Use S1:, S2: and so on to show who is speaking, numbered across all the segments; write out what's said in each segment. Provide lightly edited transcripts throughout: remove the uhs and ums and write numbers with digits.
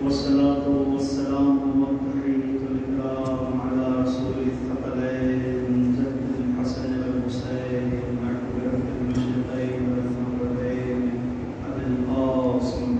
S1: والصلاة والسلام والتحية الإكرام على رسول الثقلين جد الحسن والحسين معكبر المشرقين والمغربين أبي القاسم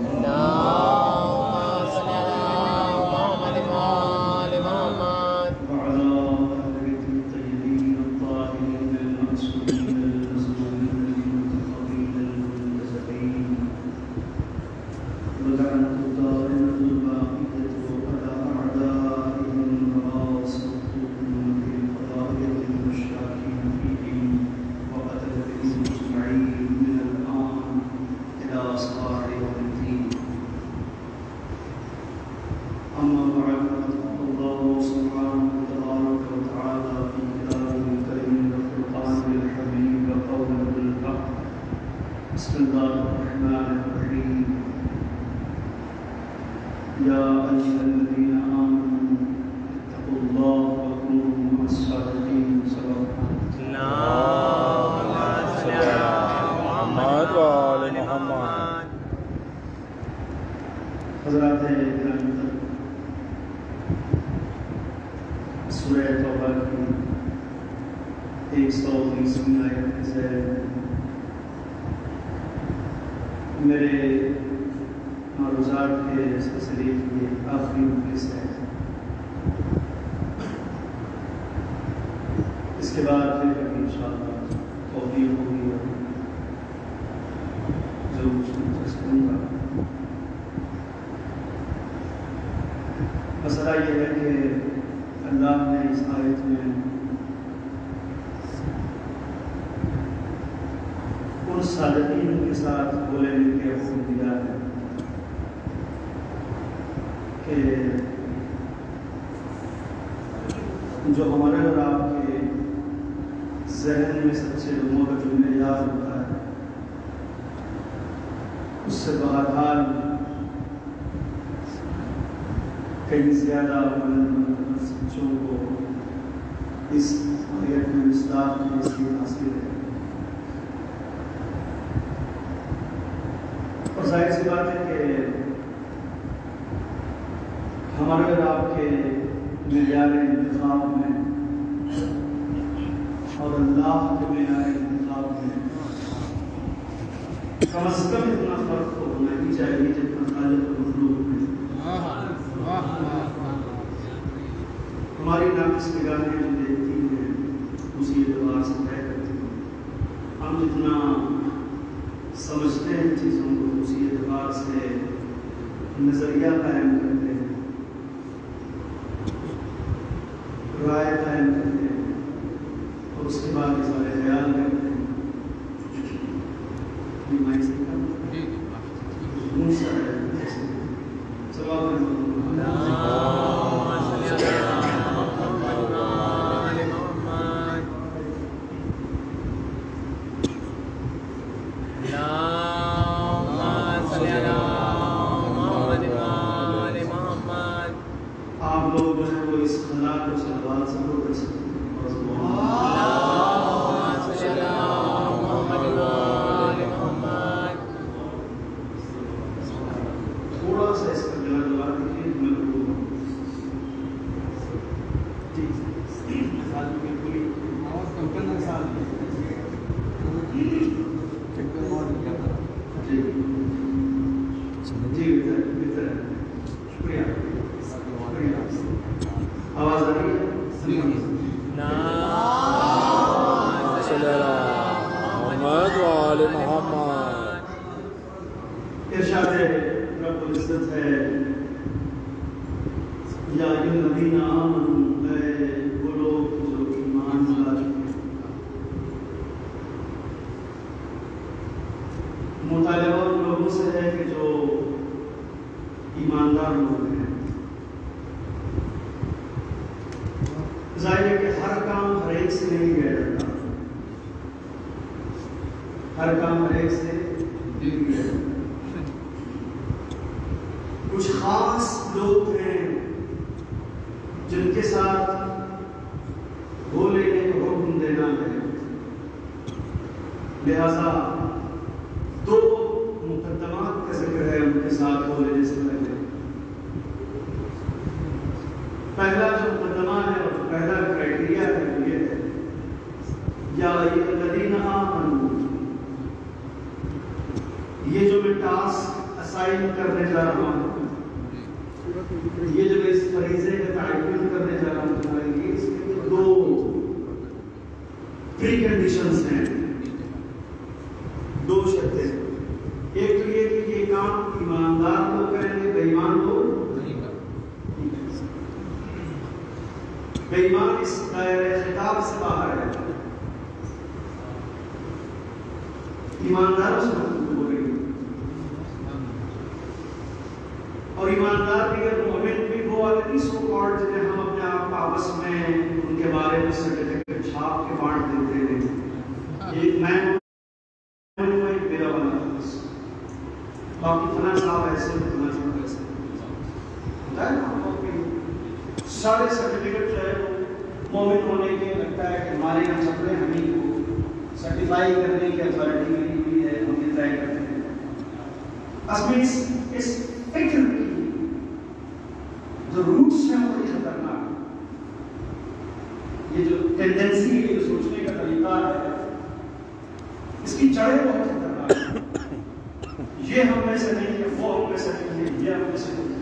S1: بسم الله الرحمن الرحيم يا أيها الذين آمنوا اتقوا الله وكونوا مع الصادقين صدق
S2: اللهم صل على محمد وآل محمد.
S1: حضرات گرامی سورہ توبہ کی 130 آیت سے میرے معروضات کے سلسلے کی آخری مجلس ہے. اس کے بعد پھر کبھی انشاءاللہ توفیق ہوگی اور ضرور مجلس کروں گا. مسئلہ یہ ہے کہ اللہ نے اس آیت میں ان صادقین کے ساتھ بولنے کے حکم دیا ہے کہ جو ہمارے اور آپ کے ذہن میں سچے لوگوں کا جو معیار ہوتا ہے اس سے بہرحال کئی زیادہ بلند سچوں کو اس آیت میں مصداق کی حیثیت حاصل ہے. اور ظاہر سی بات ہے کہ ہمارے اور آپ کے معیار انتخاب میں اور اللہ کے معیار انتخاب میں کم از کم اتنا فرق تو ہونا ہی چاہیے جتنا خالق و مخلوق میں. ہماری ناقص نگاہیں جو دیکھتی ہیں اسی اعتبار سے طے کرتی ہیں. ہم جتنا سمجھتے ہیں چیزوں کو اسی اعتبار سے نظریہ قائم کرتے ہیں, رائے قائم کرتے ہیں اور اس کے بعد اظہار خیال کرتے ہیں. آپ لوگ جو ہے وہ اس خلا کو سلوات سے ہو کر سکتے ہیں. تھوڑا سا اس کا جواب دیکھیے. شکریہ. آواز آ رہی ہے؟
S2: محمد وآل محمد.
S1: ارشاد رب العزت ہے یا ایھا الذین آمنوا, اے وہ لوگ جو ایمان لا چکے. مطالبہ ان لوگوں سے ہے کہ جو ایماندار لوگ ہیں. ظاہر ہے کہ ہر کام ہر ایک سے نہیں کیا جاتا, ہر کام ہر ایک سے نہیں کیا جاتا. کچھ خاص لوگ ہیں جن کے ساتھ ہو لینے کو حکم دینا ہے, لہذا دو مقدمات کا ذکر ہے ان کے ساتھ بولنے سے پہلے. پہلا جو مقدمہ ہے اور جو پہلا کرائٹیریا ہے وہ یہ ہے یا الذین آمنوا. یہ جو میں ٹاسک اسائن کرنے جا رہا ہوں, یہ جو میں اس فریضے کا تعین کرنے جا رہا ہوں تمہارے لیے, اس میں دو پری کنڈیشنز ہیں, دو شرطیں. ایک تو یہ کہ یہ کام ایماندار لوگ کریں گے, بے ایمان لوگ نہیں کریں. بے ایمان اس دائرۂ خطاب سے باہر ہے, ایمانداروں سے ہم بولیں گے. اور ایماندار بھی اگر مومن بھی وہ الگ سو کارڈ جنہیں ہم اپنے آپ آپس میں ان کے بارے میں سرٹیفکیٹ چھاپ کے بانٹ دیتے ہیں. ایک میں ایک میرا والا باقی فلاں صاحب ایسے فلاں صاحب ایسے ہوتا ہے نا. سارے سرٹیفکیٹ جو ہے مومن ہونے کے لگتا ہے کہ ہمارے یہاں چھپڑے ہمیں کو سرٹیفائی کرنے کی اتھارٹی ملی ہوئی ہے, ہم یہ طے کرتے ہیں. اصل میں اس فکر کی جو روٹس ہیں وہ بڑی خطرناک. یہ جو ٹینڈنسی ہے, جو سوچنے کا طریقہ ہے, اس کی جڑیں بہت خطرناک ہیں. یہ ہم میں سے نہیں ہے, وہ ہم میں سے نہیں ہے, یہ ہم میں سے نہیں ہے.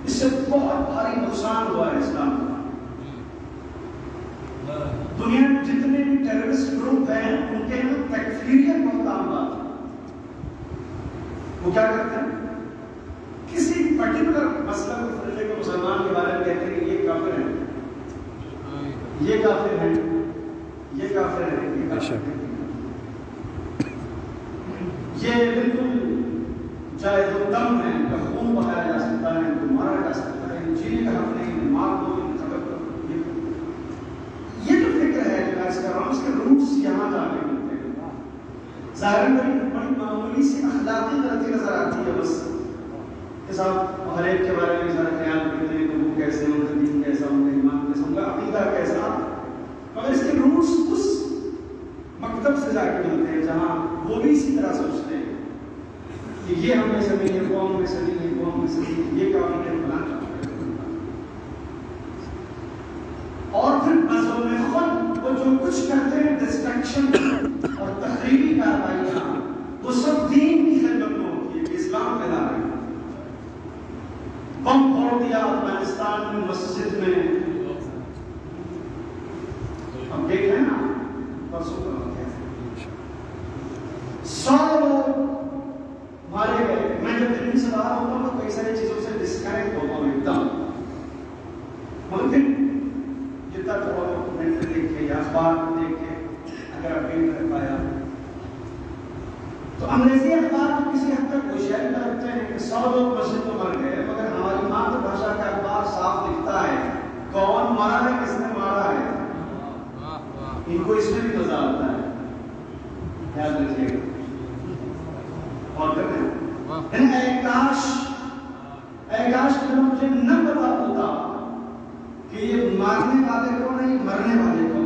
S1: اس سے بہت بھاری نقصان ہوا ہے اسلام کا. دنیا میں جتنے بھی ٹیررسٹ گروپ ہیں ان کے اندر تکفیریت بہت عام بات ہے. وہ کیا کرتے ہیں, کسی پرٹیکولر مسئلہ کو فرقے کو مسلمان کے بارے میں کہتے ہیں کہ یہ کافر ہیں, یہ کافر ہیں, یہ کافر ہیں, یہ کافر ہیں. یہ بالکل جائز الدم ہے, ان کا خون بہایا جا سکتا ہے, ان کو مارا جا سکتا ہے, جینے کا حق نہیں, مار دو, خبر کرو. یہ جو فکر ہے جو میں کر رہا ہوں, اس کے روٹس یہاں جا کے ملتے ہیں. ظاہر بڑی معمولی سی اخلاقی غلطی نظر آتی ہے بس کہ صاحب ہر ایک کے بارے میں سارا خیال کرتے ہیں کہ وہ کیسے, ان کا دین کیسا, ان کا ایمان کیسا, ان کا عقیدہ کیسا, مگر اس کے روٹس اس مکتب سے جا کے ملتے ہیں جہاں وہ بھی اسی طرح سوچتے ہیں کہ یہ ہم میں سے نہیں ہے, وہ ہم میں سے نہیں ہے, وہ ہم میں سے نہیں ہے, یہ کافی ہے, فلاں کافی. اور پھر مذہب میں خود وہ جو کچھ کرتے ہیں ڈسٹریکشن اور تخریبی کارروائیاں, وہ سب دین کی خدمت میں ہوتی ہے کہ اسلام پھیلا رہے ہیں. بم پھوڑ دیا افغانستان میں مسجد میں, ہم دیکھ رہے ہیں نا پرسوں کا 100 لوگ مارے گئے. میں جب دلی سے باہر ہوتا ہوں تو کئی ساری چیزوں سے ڈسکنیکٹ ہوتا ہوں ایک دم, مگر پھر جتنا ڈاکومنٹ دیکھ کے یا اخبار دیکھ کے اگر اپیل کر پایا تو انگریزی اخبار تو کسی حد تک ہوشیاری کرتے ہیں کہ 100 لوگ مسجد میں مر گئے, مگر ہماری مادر بھاشا کا اخبار صاف لکھتا ہے کون مارا ہے, کس نے مارا ہے. ان کو اس میں بھی مزہ آتا ہے, یاد رکھیے گا. اور کہتے ہیں اے کاش کہ مجھے نہ پتا ہوتا کہ یہ مارنے والے کو نہیں, مرنے والے کو.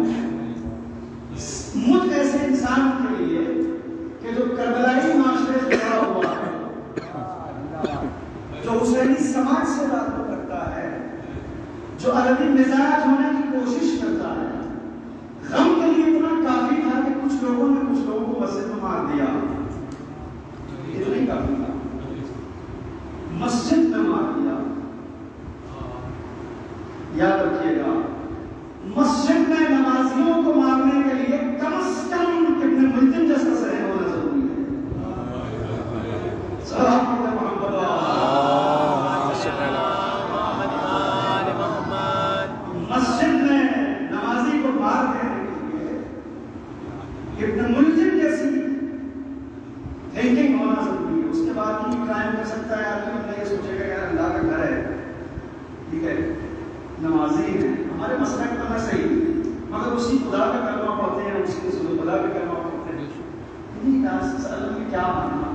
S1: مجھ ایسے انسان کے لیے کہ جو کربلائی معاشرے سے جڑا ہوا ہے, جو حسینی سماج سے تعلق کرتا ہے, جو عربی مزاج ہونے کی کوشش کرتا ہے, غم کے لیے اتنا کافی تھا کہ کچھ لوگوں نے کچھ لوگوں کو مسجد میں مار دیا. اتنا ہی کافی تھا, مسجد میں مار دیا. یاد رکھیے گا, مسجد میں نمازیوں کو مارنے کے لیے کم از کم ابن ملجم جیسا ذہن ہونا ضروری ہے. مسجد میں نمازی کو مار دینے کے لیے ابن ملجم جیسی تھنکنگ ہونا ضروری ہے. اس کے بعد ہی کرائم کر سکتا ہے آدمی. اپنا یہ سوچے گا یار اللہ کا گھر ہے, ٹھیک ہے, نمازی ہیں, ہمارے مسئلہ کا صحیح, مگر اسی خدا کا کلمہ پڑھتے ہیں, اسی رسول خدا کا کلمہ پڑھتے ہیں. انہیں ناس اللہ میں کیا ماننا,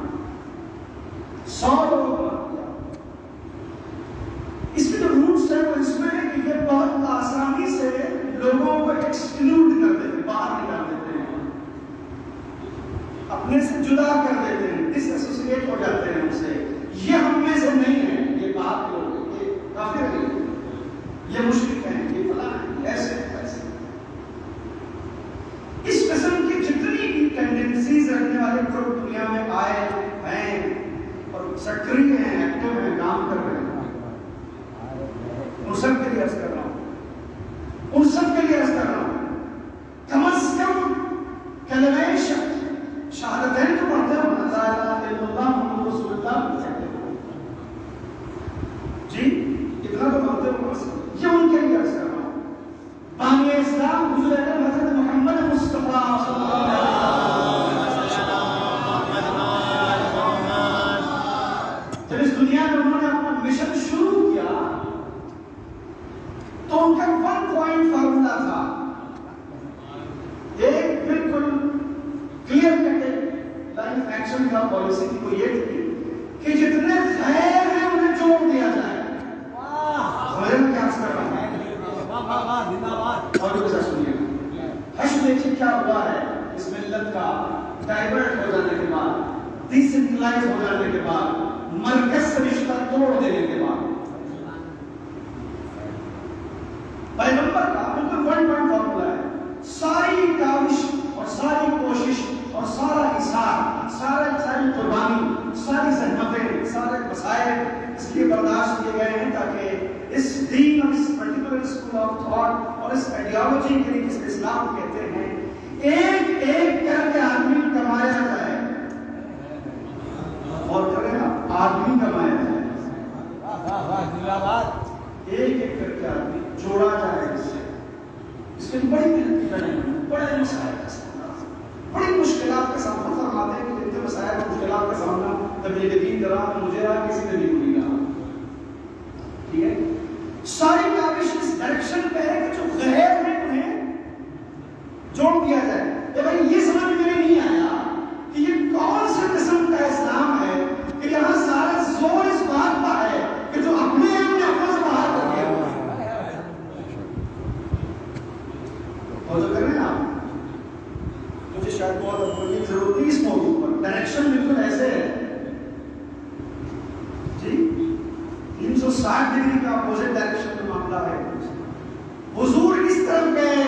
S1: 100 لوگوں کو مار دیا. اس میں جو روٹس ہے وہ اس میں ہے کہ یہ بہت آسانی سے لوگوں کو ایکسکلوڈ کر دیتے, باہر نکال دیتے ہیں. اس قسم کی جتنی بھی ٹینڈنسیز رکھنے والے گروپ دنیا میں آئے ہیں اور سکری ہیں، ایکٹیو ہیں، کام کر رہے ہیں، ان سب کے لیے عرض کر رہا ہوں، ان سب کے لیے عرض کر رہا ہوں، کم از کم کلمہ شہادتین تو پڑھتے ہو، لا الہ الا اللہ محمد رسول اللہ پڑھتے ہو جی، اتنا تو مانتے ہو، یہ ان کے لیے عرض کر رہا ہوں۔ بانی اسلام حضور اکرم حضرت محمد مصطفیٰ صلی اللہ علیہ وسلم، جب اس دنیا میں انہوں نے اپنا مشن شروع کیا تو ان کا 1 پوائنٹ فارمولا تھا، ایک بالکل کلیئر کٹ لائف ایکشن کا پالیسی تھی، وہ یہ تھی کہ جتنے غیر ہیں انہیں جوڑ دیا جائے۔ میں کیا کر رہا ہوں اور لوگ ایسا سنیے گا، حشر دیکھیں کیا ہوا ہے اس ملت کا ڈائیورٹ ہو جانے کے بعد، ڈی سینٹرلائز ہو جانے کے بعد، مرکز سے رشتہ توڑ دینے کے بعد، پیغمبر کا بالکل 1 پوائنٹ فارمولا ہے، ساری کاوش اور ساری کوشش اور سارا اصرار، ساری قربانی، ساری زحمتیں، سارے مسائل اس لیے برداشت کیے گئے ہیں تاکہ اس دین اور اس پرٹیکولر اسکول آف تھاٹ اور اس آئیڈیالوجی کے لیے جس کو اسلام کہتے ہیں، ایک ایک کر کے آدمی کمایا جائے، اور کرے نا آدمی کمایا جائے، ایک ایک کر کے آدمی جوڑا جائے، اس میں بڑی محنت کریں، بڑے مسائل کا سامنا، بڑی مشکلات کا سامنا فرماتے ہیں کہ جتنے مسائل اور مشکلات کا سامنا تبلیغ دین کرا مجھے رہا کسی نے بھی نہیں رہا، ٹھیک ہے، ساری کاوش اس ڈائریکشن پہ ہے کہ جو غیر ہیں انہیں جوڑ دیا جائے۔ کہ بھائی یہ سمجھ میں نہیں آیا کہ یہ کون سے قسم کا اسلام ہے کہ یہاں سارا زور اس بات کا ہے کہ جو اپنے ہیں انہیں اپنے سے باہر کر دیا، اور جو کر رہے ہیں آپ، مجھے شاید بہت بولنے کی ضرورت نہیں اس موضوع پر، ڈائریکشن بالکل ایسے ہے جی، 360 ڈگری کا اپوزٹ ڈائریکشن میں معاملہ ہے۔ حضور اس طرف گئے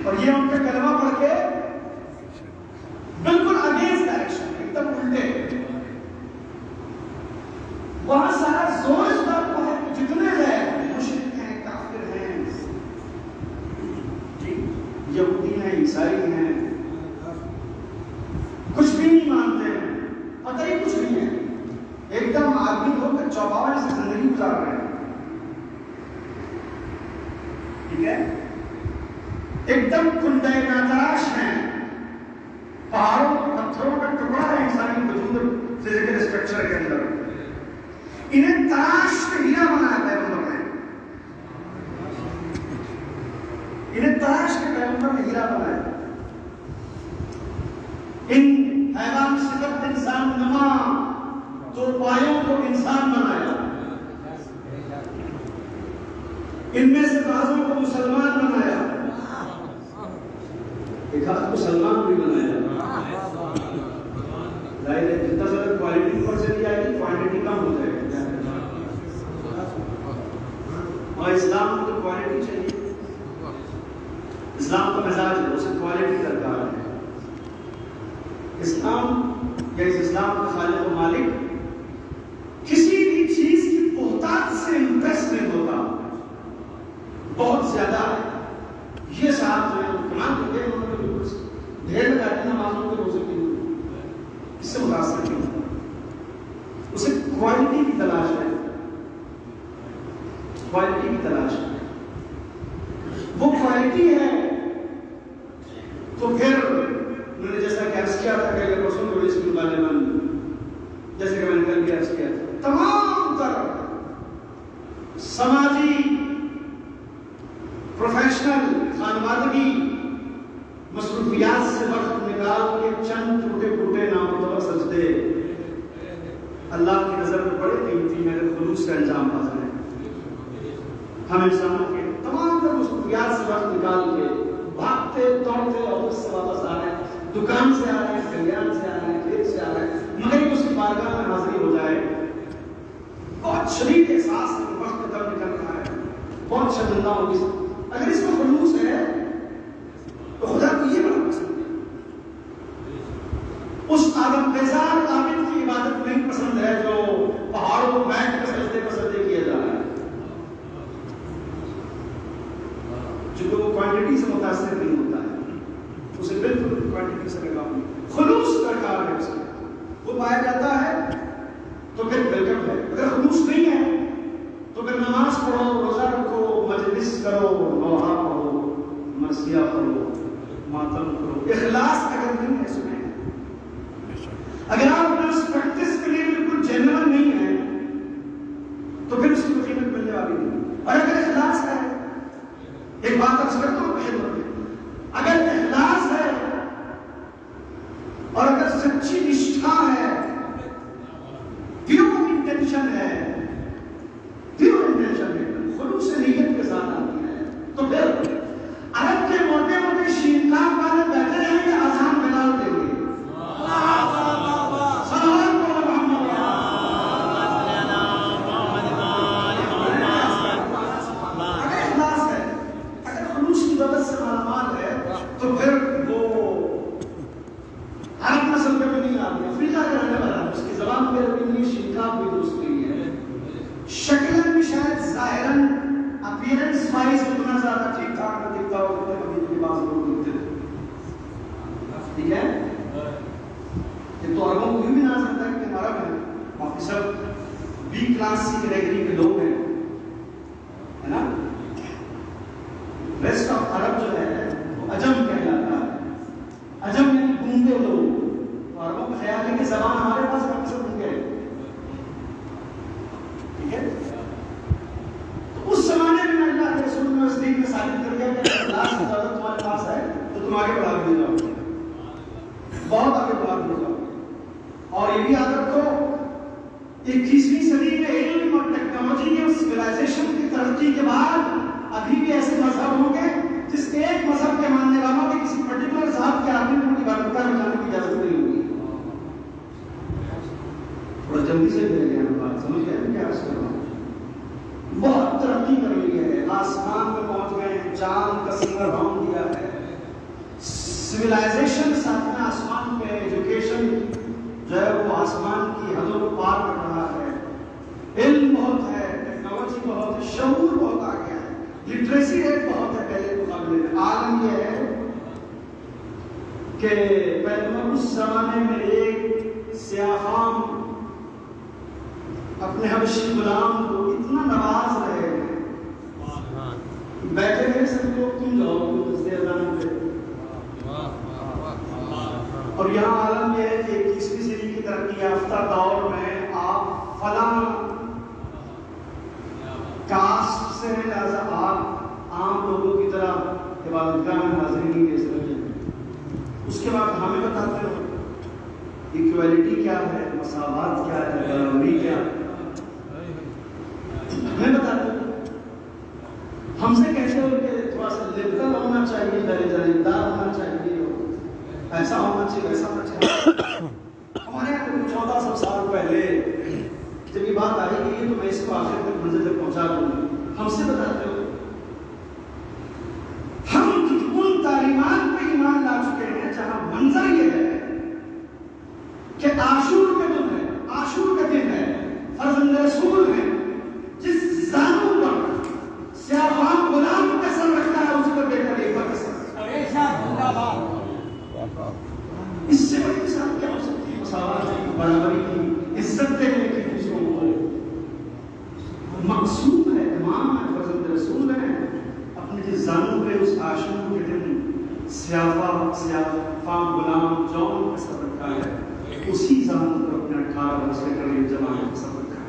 S1: اور یہ ان کا کلمہ پڑھ کے بالکل اگینسٹ ڈائریکشن، ایک دم الٹے، وہاں سارا زور اس بات پر ہے کہ جتنے ہیں مشرک ہیں، کافر ہیں جی، یہودی ہیں، عیسائی ہیں، کچھ بھی نہیں مانتے ہیں، پتہ ہی کچھ نہیں ہے، ایک دم آدمی ہو کر چوپاوٹ سے زندگی گزار رہے ہیں، ٹھیک ہے، ایک دم کنڈے ناتراش ہیں، پہاڑوں پتھروں کا ٹکڑا ہے انسانی وجود فزیکل اسٹرکچر کے اندر، انہیں تراش کے ہیرا بنایا پیغمبر نے، انہیں تراش کے پیغمبر نے ہیرا بنایا، ان حیوان صفت انسان نما دو پایوں کو انسان بنایا، ان میں سے بعضوں کو مسلمان بنایا، ایک آدھ کو سلمان بھی بنایا، ظاہر ہے جتنا زیادہ کوالٹی پر چلی جائے گی کوانٹٹی کم ہو جائے گی، اور اسلام کو تو کوالٹی چاہیے، اسلام کا مزاج ہے، اسے کوالٹی درکار ہے، اسلام یا اس اسلام کا خالق و مالک کسی بھی چیز کی بہتات سے امپریس نہیں ہوتا، بہت زیادہ یہ صاحب جو ہے کمان کرتے ہیں انہوں نے بالکل ڈھیر لگاتی نمازوں کے روزے کی اس سے متاثر نہیں ہوتا، اسے کوالٹی کی تلاش ہے، کوالٹی کی تلاش ہے، وہ کوالٹی ہے تو پھر میں نے جیسا کہ عرض کیا تھا کہ اگر پرسوں کو اس کے غالباً جیسے کہ میں نے کل بھی عرض کیا تھا، تمام تر سماجی، پروفیشنل، خانوادگی مصروفیات سے وقت نکال کے چند ٹوٹے پھوٹے نامعتبر سجدے اللہ کی نظر میں بڑے قیمتی میرے خلوص کا انجام حاصل ہے۔ ہم انسانوں کے تمام تر مصروفیات سے وقت نکال کے بھاگتے دوڑتے آفس سے واپس آ رہے ہیں، دکان سے آ رہے ہیں، کلیان سے آ رہے ہیں، کھیت سے آ رہے ہیں، مگر اس کی بارگاہ میں حاضری ہو جائے، بہت شدید احساس ہے وقت قدر نکل رہا ہے، بہت شرمندہ ہوگی، اگر اس میں خلوص ہے عالم بیزار عابد کی عبادت نہیں پسند ہے جو پہاڑوں کو بیٹھ کر سجدے پر سجدے کیا جا رہا ہے. چونکہ وہ کوانٹٹی سے متاثر نہیں ہوتا ہے, اسے بالکل کوانٹٹی سے لگا نہیں. خلوص درکار ہے, اسے وہ پایا جاتا ہے تو پھر ویلکم ہے. اگر خلوص نہیں ہے تو پھر نماز پڑھو, روزہ رکھو, مجلس کرو, نوحہ پڑھو, مرثیہ پڑھو, ماتم کرو. اخلاص اگر نہیں ہے اس میں, اگر آپ اپنا اس پریکٹس کے لیے بالکل جینوئن نہیں ہے تو پھر اس کی قیمت ملنے والی نہیں. اور اگر اخلاص ہے, ایک بات عرض کرتا ہوں خدمت میں, اگر اخلاص ہے اور اگر سچی نشٹھا ہے, پیور انٹینشن ہے, پیور انٹینشن ہے, خلوص نیت کے ساتھ آتی ہے, تو پھر عرب کے موٹے موٹے شینکاف والے بیٹھے رہیں گے, اذان بلال دیں گے. تو پھر وہ عرب نسل میں بھی نہیں آتی, افریقہ کا رہنے والا, اس کی زبان پہ بھی نہیں, شینکاف بھی درست نہیں ہے, شکلن بھی شاید ظاہراً اپیرنس وائز اتنا زیادہ ٹھیک ٹھاک نہ دکھتا ہو جتنے ابھی کے بعض لوگ دکھتے تھے. ٹھیک ہے, یہ تو عربوں کو بھی نہ سکتا ہے کہ عرب ہے, باقی سب بی کلاس سی کیٹیگری کے لوگ ہیں, ہے نا. ریسٹ آف عرب جو ہے وہ عجم کہلاتا ہے. عجم یعنی گونگے لوگ. تو عربوں کا خیال ہے کہ زبان ہمارے پاس باقی سب گونگے ہیں. ٹھیک ہے, تو اس زمانے میں اللہ کے رسول نے اس دین میں ثابت کر دیا کہ اخلاص کی عادت تمہارے پاس ہے تو تم آگے بڑھا دے جاؤ, بہت آگے بڑھا دے جاؤ. اور یہ بھی یاد رکھو 21ویں صدی میں علم اور ٹیکنالوجی اور سویلائزیشن کی ترقی کے بعد ابھی بھی ایسے مذہب ہوں گے جس ایک مذہب کے ماننے والوں کی کسی پرٹیکولر ذات کے آدمی کو عبادت میں جانے کی اجازت نہیں ہوگی. تھوڑا جلدی سے لے گئے ہم بات, سمجھ گئے کیا عرض کر رہا ہوں. بہت ترقی کر لی ہے, آسمان پہ پہنچ گئے ہیں, چاند کا سنگر راؤنڈ دیا ہے, سویلائزیشن ساتھ میں آسمان پہ, ایجوکیشن جو ہے وہ آسمان کی حدوں کو پار کر رہا ہے, علم بہت ہے, ٹیکنالوجی بہت ہے, شعور بہت آ گیا ہے, لٹریسی ریٹ بہت ہے پہلے کے مقابلے میں. عالم یہ ہے کہ پہلے اس زمانے میں ایک سیاہ فام اپنے حبشی غلام کو اتنا نواز رہے ہیں, بیٹھے رہے سب لوگ, تم جاؤ تم اذان پہ. اور یہاں عالم یہ ہے کہ 21ویں صدی کی ترقی یافتہ دور میں آپ فلاں کاسٹ سے ہیں, لہٰذا آپ عام لوگوں کی طرح عبادتگاہ میں حاضری نہیں دے سکتے. اس کے بعد ہمیں بتاتے ہو ایکویلٹی کیا ہے, مساوات کیا ہے, برابری کیا ہے, ہمیں بتاتے ہو. ہم سے کہتے ہو کہ تھوڑا سا لبرل ہونا چاہیے, درجدار ہونا چاہیے, ایسا ہونا چاہیے, ایسا ہونا چاہیے. ہمارے یہاں 1400 سال پہلے جب یہ بات آئی گئی تو میں اس کو آخر تک منزل تک پہنچا دوں گی. ہم سے بتاتے ہو ہم ان تعلیمات پہ ایمان لا چکے ہیں جہاں منظر یہ ہے کہ عاشور کا دن ہے, عاشور کا دن ہے, فرزند رسول ہے, جس زانو پر سیاہ فام غلام کا سر رکھتا ہے اس پر دیکھ کر ایک بار کا سر. اس سے بڑی مثال کیا ہو سکتی ہے؟ مساوات کی, برابری کی, عزت دینے کی دوسروں کو. مقصود ہے, امام ہے, فرزند رسول ہے, اپنے جس زانو پہ اس عاشور کے دن سیاہ فام غلام جون کا سر رکھا ہے, اسی زانو پر اپنے 18 برس کے قریب جوان کا سر رکھا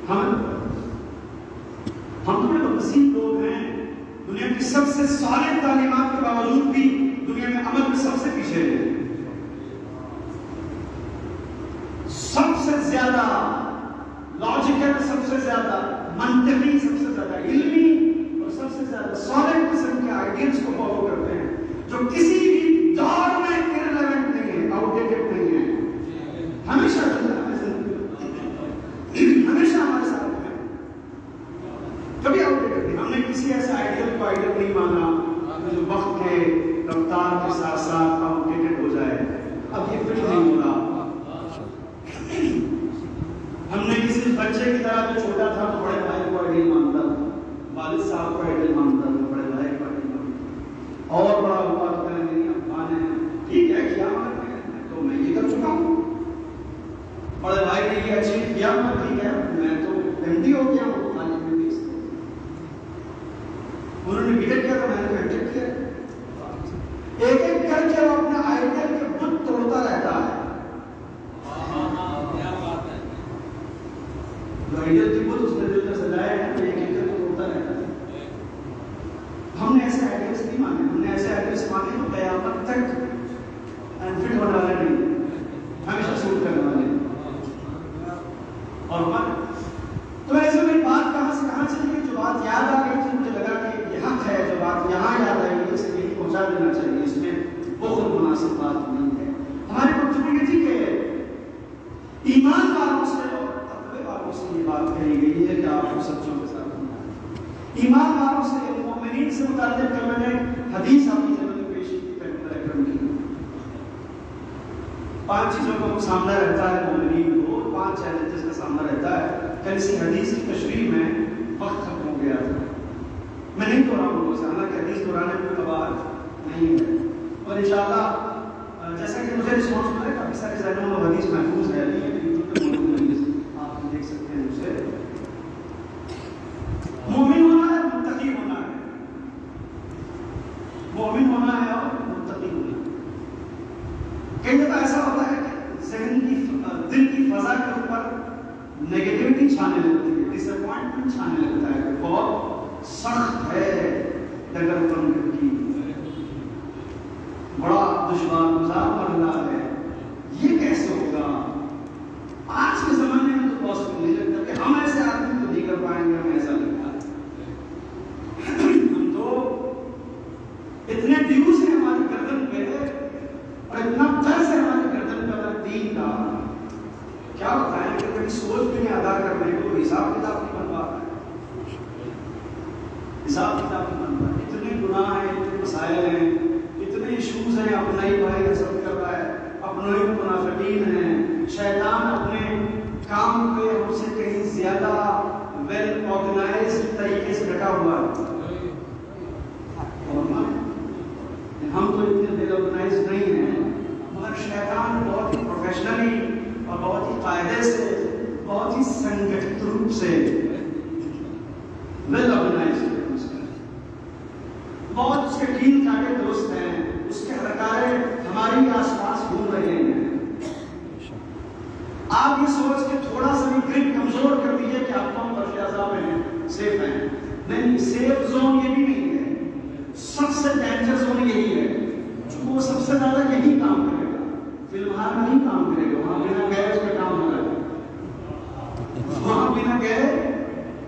S1: ہے. ہم بڑے وسیع لوگ ہیں, دنیا کی سب سے صالح تعلیمات کے باوجود بھی دنیا میں عمل میں سب سے پیچھے ہیں. سب سے زیادہ لاجیکل, سب سے زیادہ منطقی, سب سے زیادہ علمی اور سب سے زیادہ سالڈ قسم کے آئیڈیلز کو فالو کرتے ہیں جو کسی بھی دور میں irrelevant نہیں ہے, آؤٹ ڈیٹڈ نہیں ہے. ہمیشہ ہمیشہ ہمارے ساتھ ہے, کبھی آؤٹ ڈیٹڈ نہیں. ہم نے کسی ایسے آئیڈیل کو آئیڈیل نہیں مانا جو وقت کے رفتار کے ساتھ ساتھ آؤٹ ڈیٹڈ ہو جائے. اب کیا ٹھیک ہے میں تو ایم ڈی ہو گیا ہوں کالج میں بھی، انہوں نے بی ٹیک کیا تو میں نے ایم ٹیک کیا. ایک ایک کر کے وہ اپنے آئیڈیل کے بت توڑتا رہتا ہے. آئیڈیل کی بت اس نے دل میں سجائے ہیں تو ایک ایک کر کے توڑتا رہتا ہے. ہم نے ایسے آئیڈیلس نہیں مانے، ہم نے ایسے آئیڈیلس مانے تو قیامت تک انفٹ ہونے والے نہیں، ہمیشہ سوٹ کرنے والے. اور تو ایسے میں بات کہاں سے چلی، جو بات یاد آ گئی تھی مجھے لگا کہ یہ حق ہے، جو بات یہاں یاد آئی ہے اسے یہی پہنچا دینا چاہیے، اس میں بہت مناسب بات نہیں ہے. ہماری گفتگو یہ تھی کہ ایمان والوں سے اور تقوی والوں سے یہ بات کہی گئی ہے کہ آپ کو سچوں کے ساتھ ہونا ہے. ایمان والوں سے مومنین سے متعلق کر میں نے حدیث اپنی جنرل پیش کی پیغمبر اکرم کی. 5 چیزوں کا سامنا رہتا ہے مومنین کو، 5 چیلنجز کا سامنا رہتا ہے. کل اسی حدیث کی تشریح میں وقت ختم ہو گیا تھا، میں نہیں تو رہا ہوں سے، حالانکہ حدیث دہرانے میں کوئی قباحت نہیں ہے. اور انشاءاللہ جیسا کہ مجھے رسپانس ملا ہے کافی سارے ذہنوں میں حدیث محفوظ ہے، یوٹیوب پہ موجود ہے، آپ دیکھ سکتے ہیں اسے. مومن ہونا ہے، متقی ہونا ہے. مومن ہونا ہے اور متقی ہونا ہے. کئی دفعہ ایسا ہوتا ہے کہ ذہن کی دل کی فضا کے اوپر نیگیٹیوٹی چھانے لگتی ہے، ڈس اپوائنٹمنٹ چھانے لگتا ہے، بہت سخت ہے ڈگر پن کی، بڑا دشوار گزار مرحلہ ہے، یہ کیسے ہوگا. آج کے زمانے میں تو پاسبل نہیں لگتا کہ ہم ایسے آدمی تو نہیں کر پائیں گے، ہم ایسا لگتا ہے. ہم تو اتنے ڈیوز ہیں ہماری گردن پہ اور اتنا درس ہے ہماری گردن پہ اگر دین کا کیا بتائیں کہ کبھی سوچ بھی نہیں ادا کرنے کو، حساب کتاب نہیں بن پاتا ہے. حساب کتاب نہیں بن پاتا. اتنے گناہ ہیں، اتنے مسائل ہیں، اتنے ایشوز ہیں. اپنا ہی بھائی حسد کر رہا ہے، اپنا ہی منافقین ہیں، شیطان اپنے کام پہ ہم سے کہیں زیادہ ویل آرگنائزڈ طریقے سے ڈٹا ہوا ہے. ہم تو اتنے ویل آرگنائزڈ نہیں ہیں، مگر شیطان بہت ہی پروفیشنلی اور بہت ہی قاعدے سے، بہت ہی سنگٹھت روپ سے ویل آرگنائزڈ ہے. بہت اس کے ٹیم کاٹے دوست ہیں، اس کے ہرکارے ہماری آس پاس گھوم رہے ہیں. آپ یہ سوچ کے تھوڑا سا بھی گرپ کمزور کر دیجیے کہ آپ کون برش عذاب میں ہیں، سیف ہیں. نہیں، سیف زون یہ بھی نہیں ہے، سب سے ڈینجر زون یہی ہے. وہ سب سے زیادہ یہی کام کرے گا، فلم ہار میں نہیں کام کرے گا. وہاں بنا گئے اس کا کام ہو رہا ہے، وہاں بنا گئے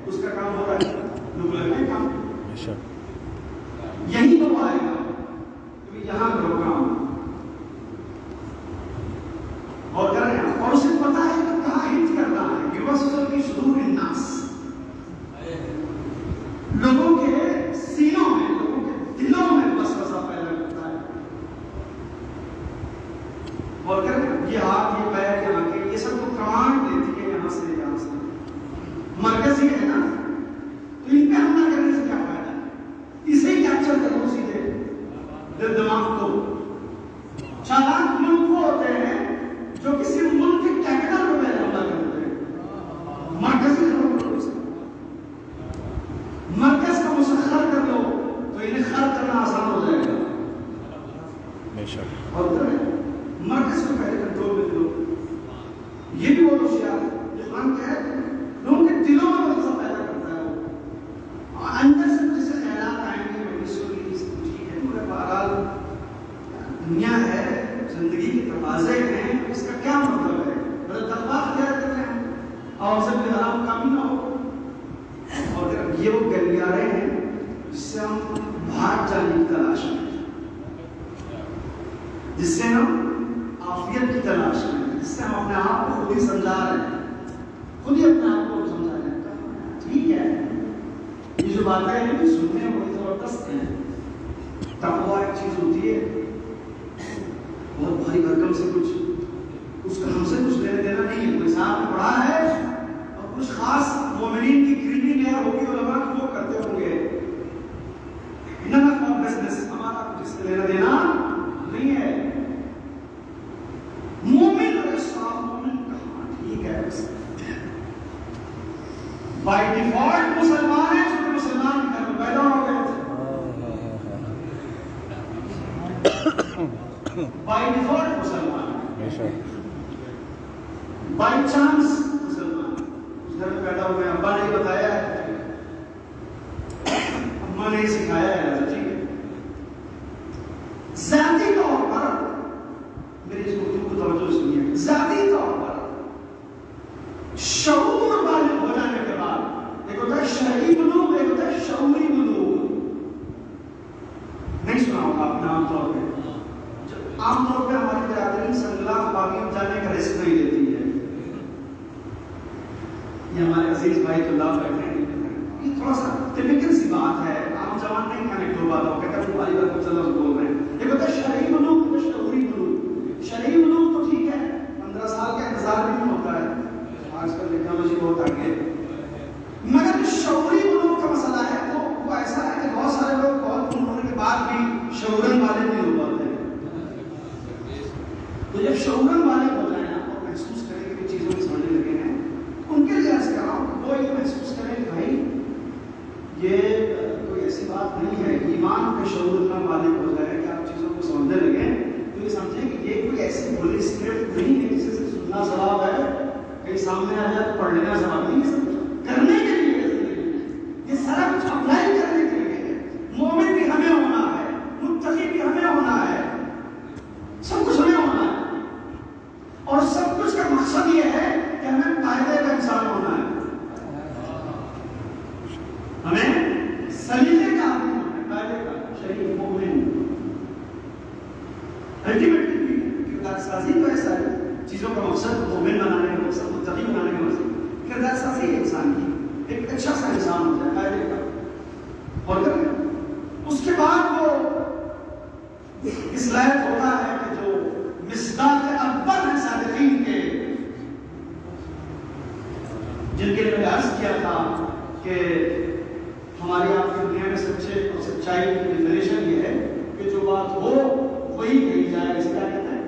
S1: اس کا کام ہو رہا ہے. لوگ لگ رہے کام یہی تو آئے گا کہ یہاں کرو کام اور کر رہے ہیں. اور اسے پتا ہے کہ کہاں ہٹ کرنا ہے. یوسف کی صدور الناس، لوگوں کے سینوں میں، لوگوں کے دلوں میں وسوسہ پیدا کرتا ہے. اور کر رہے ہیں یہ ہاتھ، یہ پیر، یہ آنکھیں، یہ سب کو کمانڈ دیتی ہے یہاں سے یہاں سے. مرکز یہ ہے نا، تو ان پہ حملہ کرنے سے کیا فائدہ ہے. اسے کیپچر کرو سیدھے دل دماغ کو. چالاک ملک وہ ہوتے ہیں جو کسی ملک کے کیپٹل کو پہلے حملہ کرتے ہیں. مرکزی مرکز کا مسخر کر لو تو انہیں خرچ کرنا آسان ہو جائے گا. اور مرکز کو پہلے کنٹرول میں دلو. یہ بھی بہت ہوشیار ہے. یہ قرآن کیا ہے، لوگوں کے دلوں میں وسوسہ پیدا کرتا ہے. وہ اندر سے کچھ سے خیالات آئیں گے، میں سوچ ٹھیک ہے مگر بہرحال دنیا ہے، زندگی کے تقاضے ہیں، اس کا کیا مطلب ہے. مطلب تقوا اختیار کر رہے ہیں اور اسے بھی حرام کام نہ ہو. اور یہ وہ گلیارے ہیں جس سے ہم بھاگ جانے کی تلاش میں، جس سے ہم عافیت کی تلاش میں، جس سے ہم اپنے آپ کو خود ہی سمجھا رہے ہیں، خود ہی اپنے آپ کو سمجھا رہے ہیں. ٹھیک ہے، یہ جو باتیں ہیں جو سنتے ہیں بڑی زبردست ہیں. تقویٰ ایک چیز ہوتی ہے بہت بھاری بھرکم سے، کچھ اس کا ہم سے کچھ لینا دینا نہیں ہے. کوئی صاحب نے پڑھا ہے اور کچھ خاص مومنین کی کریمی لیئر ہوگی علماء کی، وہ کرتے ہوں گے. نن آف آر بزنس، ہمارا کچھ اس سے لینا دینا نہیں ہے. مومن اور صاحب مومن کہاں، ٹھیک ہے بائی ڈیفالٹ مسلمان ہے، بائی چانس مسلمان اس گھر میں پیدا ہوئے، ابا نے بتایا ہے، اماں نے سکھایا ہے، ٹھیک ہے. ذاتی طور پر میری اس گفتگو کو توجہ سنیے، ذاتی طور پر شعور بالغ ہو جانے کے بعد ایک ہوتا ہے شرعی بلوغ، ایک ہوتا ہے شعوری بلوغ. نہیں سنا ہوگا آپ نے عام طور پہ، عام طور پہ ہماری برادری سنگلاخ باغی جانے کا رسک نہیں دیتی ہے. یہ ہمارے عزیز بھائی تو اللہ بیٹھے ہیں، یہ تھوڑا سا ٹپیکل سی بات ہے، عام جوان نہیں کنیکٹ ہو پاتا، کہتا ہے بھائی بات کچھ لفظ بول رہے ہیں. ایک ہوتا ہے شرعی بلوغ، شعوری بلوغ. شرعی بلوغ تو ٹھیک ہے، 15 سال کا انتظار بھی نہیں ہوتا ہے، آج کل ٹیکنالوجی بہت آگے. مگر شعوری بلوغ کا مسئلہ ہے وہ ایسا ہے کہ بہت سارے لوگ بہت عمر ہونے کے بعد بھی شعورن والے نہیں ہو پاتے ہیں. تو جب شعورن والے ہو جائیں آپ اور محسوس کریں کہ چیزوں کو سمجھنے لگے ہیں، ان کے لیے عرض کر رہا ہوں کہ وہ یہ محسوس کریں کہ بھائی یہ کوئی ایسی بات نہیں ہے، ایمان کے شعور اتنا والے ہو جائے کہ آپ چیزوں کو سمجھنے لگیں تو یہ سمجھیں کہ یہ کوئی ایسی بولی اسکرپٹ نہیں ہے جسے سے سننا ثواب ہے، کہیں سامنے آ جائے تو پڑھ لینا ثواب نہیں ہے. کرنے کے لیے یہ سارا کچھ اپلائی کرنے کے لیے ہے. مومن بھی ہمیں ہونا ہے، متقی بھی ہمیں ہونا ہے، سب کچھ ہمیں ہونا ہے، اور سب کچھ کا مقصد یہ ہے کہ ہمیں قاعدے کا انسان ہونا ہے، ہمیں سلیقے کا آدمی ہونا ہے، قاعدے کا شریف مومن. الٹیمیٹلی کردار سازی تو ایسا ہے، چیزوں کا مقصد مومن بنانے کا مقصد، متقی بنانے کا مقصد کردار سازی ہے انسان کی، ایک اچھا سا انسان ہو جائے قاعدے کا. اور اس کے بعد وہ اس لائق ہوتا ہے کہ جو مصداق اکبر ہے صادقین کے، جن کے لیے میں عرض کیا تھا کہ ہماری آپ کی دنیا میں سچے اور سچائی کی ڈیفینیشن یہ ہے کہ جو بات ہو وہی کہی جائے. اس کا کہتے ہیں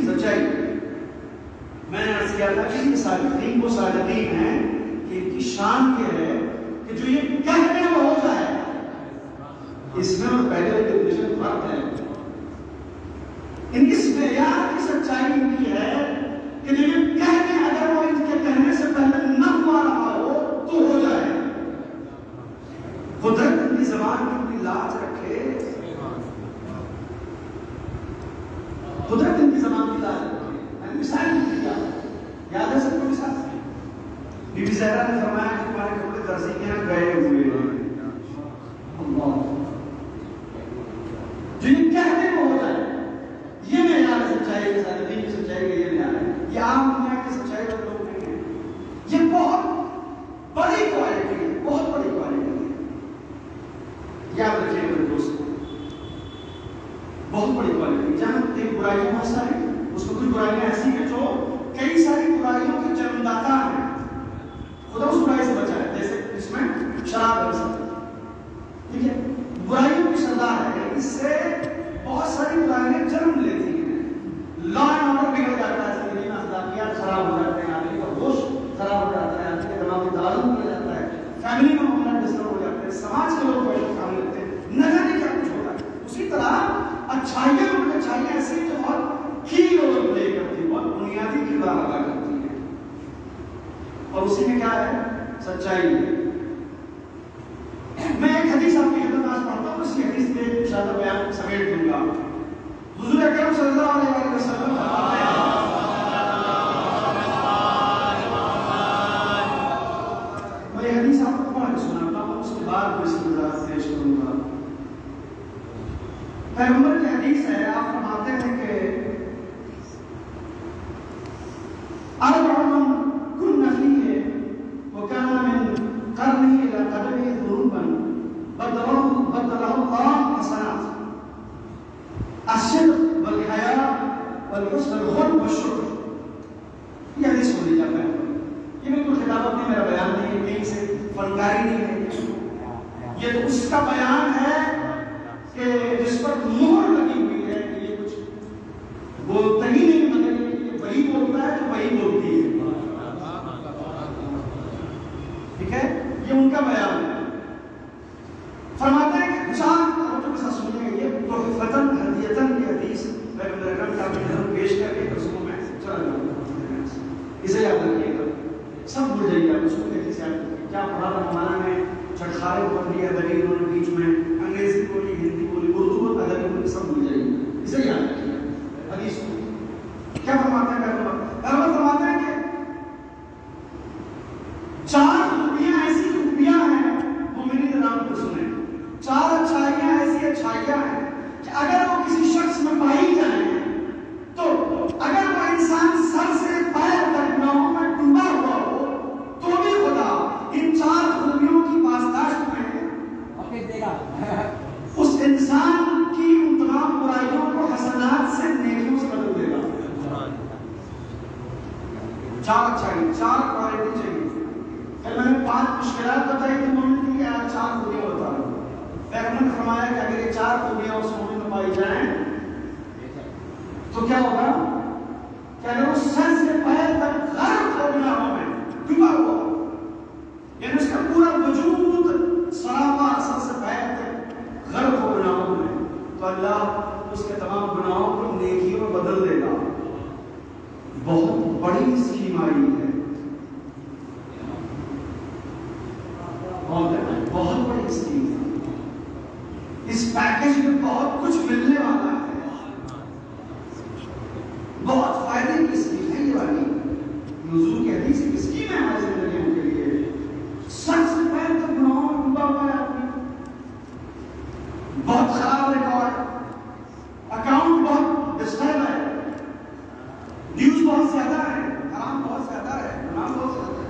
S1: سچائی. میں نے عرض کیا تھا کہ یہ صادقین وہ صادقین ہیں کہ ان کی شان یہ ہے کہ جو یہ کہتے ہیں وہ ہو جائے. اس میں اور پہلے ڈیفینیشن فرق ہے. ان اس معیار کی سچائی ان کی ہے کہ جو یہ کہتے ہیں اگر وہ ان کے کہنے سے پہلے نہ ہوا رہا ہو تو ہو جائے. قدرت ان کی زبان کی اپنی لاج رکھے، قدرت ان کی زبان کی لاج رکھے. مثال دیا یاد ہے سب کو مثال. بی بی زہرا نے فرمایا کہ تمہارے کپڑے درزی کے یہاں گئے ہوئے ہیں. اللہ جو یہ کہتے ہیں وہ ہو جائے. یہ معیار سچائی کے ساتھ دین کی سچائی کا یہ معیار ہے. یہ عام دنیا کی سچائی کا لوگ نہیں ہیں. یہ بہت بڑی کوالٹی ہے، بہت بڑی کوالٹی ہے. یاد رکھیے میرے دوستوں، بہت بڑی کوالٹی. جہاں ایک برائیاں بہت ساری، اس میں کچھ برائیاں ایسی ہیں جو کئی ساری برائیوں کے جنمداتا ہیں. خدا اس برائی سے بچائے. جیسے اس میں شراب ہے، ٹھیک ہے، برائیوں کی سزا ہے. اس سے بہت ساری برائیاں جنم لیتی ہیں. لا اینڈ آرڈر بگڑ جاتا ہے زندگی میں، اخلاقیات خراب ہو جاتے ہیں، آدمی کا ہوش خراب ہو جاتا ہے، آدمی کا دماغی تعلق کیا جاتا ہے، فیملی میں معاملات ڈسٹرب ہو جاتے ہیں، سماج کے لوگ پریشان کھانے لگتے ہیں، نہ جانے کیا کچھ ہوتا ہے. اسی طرح اچھائیاں ایسی جو بہت کی رول پلے کرتی ہے، بہت بنیادی کردار ادا کرتی ہے. اور اسی میں کیا ہے؟ سچائی ہے. میں ایک حدیث آپ کی خدمت آج پڑھتا ہوں، اس کی حدیث کے انشاءاللہ بیان سمیٹ دوں گا. حضور اکرم صلی اللہ علیہ وسلم میں یہ حدیث آپ کو پڑھ کے سناتا ہوں، اس کے بعد میں اس کی وضاحت پیش کروں گا. پیغمبر کی حدیث ہے، آپ فرماتے ہیں کہ اربع من كن فيه وكان من قرنه الى قدمه ذنوبا بدله الله حسنات الصدق والحياء والحسن الخلق والشكر. یہ حدیث سن لیجیے. یہ بالکل خطابت نہیں، میرا بیان نہیں ہے، کہیں سے فنکاری نہیں ہے. یہ تو اس کا بیان ہے کہ جس پر مہر لگی ہوئی ہے کہ یہ کچھ بولتا ہی نہیں، مگر یہ وہی بولتا ہے تو وہی بولتی ہے. ٹھیک ہے، یہ ان کا بیان ہے. فرماتے ہیں کہ چاند سا سنیے گا، یہ تحفتن ہدیتن کی حدیث پیغمبر اکرم کا نظر پیش کر کے رسولوں میں چلا جاؤں، اسے یاد رکھیے گا، سب بھول جائیے گا. اس کو کہتے ہیں کیا پڑھا تھا ہمارا میں، چٹخارے پڑھ لیا ادبی انہوں نے بیچ میں، انگریزی بولی، ہندی بولی، اردو بولی، ادبی بولی، سب بھول جائیے گا. اسے یاد رکھیے گا. حدیث کیا فرماتے ہیں پیغمبر فرماتے ہیں کہ 4 خوبیاں ایسی خوبیاں ہیں، مومنین نام کو سنیں، 4 اچھائیاں ایسی اچھائیاں ہیں کہ اگر وہ کسی شخص میں پائی جائیں تو اگر وہ انسان سر سے پیر تک گناہوں میں ڈوبا ہوا ہو تو بھی خدا ان 4 خوبیوں کی پاسداشت میں دے گا، اس انسان کی ان تمام برائیوں کو حسنات سے نیکیوں سے بدل دے گا. 4 اچھائی، 4 کوالٹی چاہیے. میں نے 5 مشکلات بتائی تھی مومن کی، 4 خوبیاں بتا رہا ہوں. پیغمبر نے فرمایا کہ اگر یہ 4 خوبیاں اس مومن میں پائی جائیں تو کیا ہوگا کہ اگر وہ سر سے پیر تک غرق ہو گناہوں میں ڈوبا ہوا، یعنی اس کا پورا وجود سراپا سر سے پیر تک غرق ہو گناہوں میں، تو اللہ اس کے تمام گناہوں کو نیکیوں میں بدل دے گا. بہت بڑی اسکیم آئی ہے، بہت بڑی اسکیم ہے. اس پیکج میں بہت کچھ ملنے والا ہے، بہت فائدے کی اسکیم ہے. یہ والی حضور کی حدیث کی اسکیم ہے ہماری زندگیوں کے لیے. سر سے پیر تک گناہوں میں ڈوبا ہوا ہے آدمی، بہت خراب ریکارڈ، اکاؤنٹ بہت ڈسٹرب ہے، نیوز بہت زیادہ ہے، حرام بہت زیادہ ہے، گناہ بہت زیادہ ہے.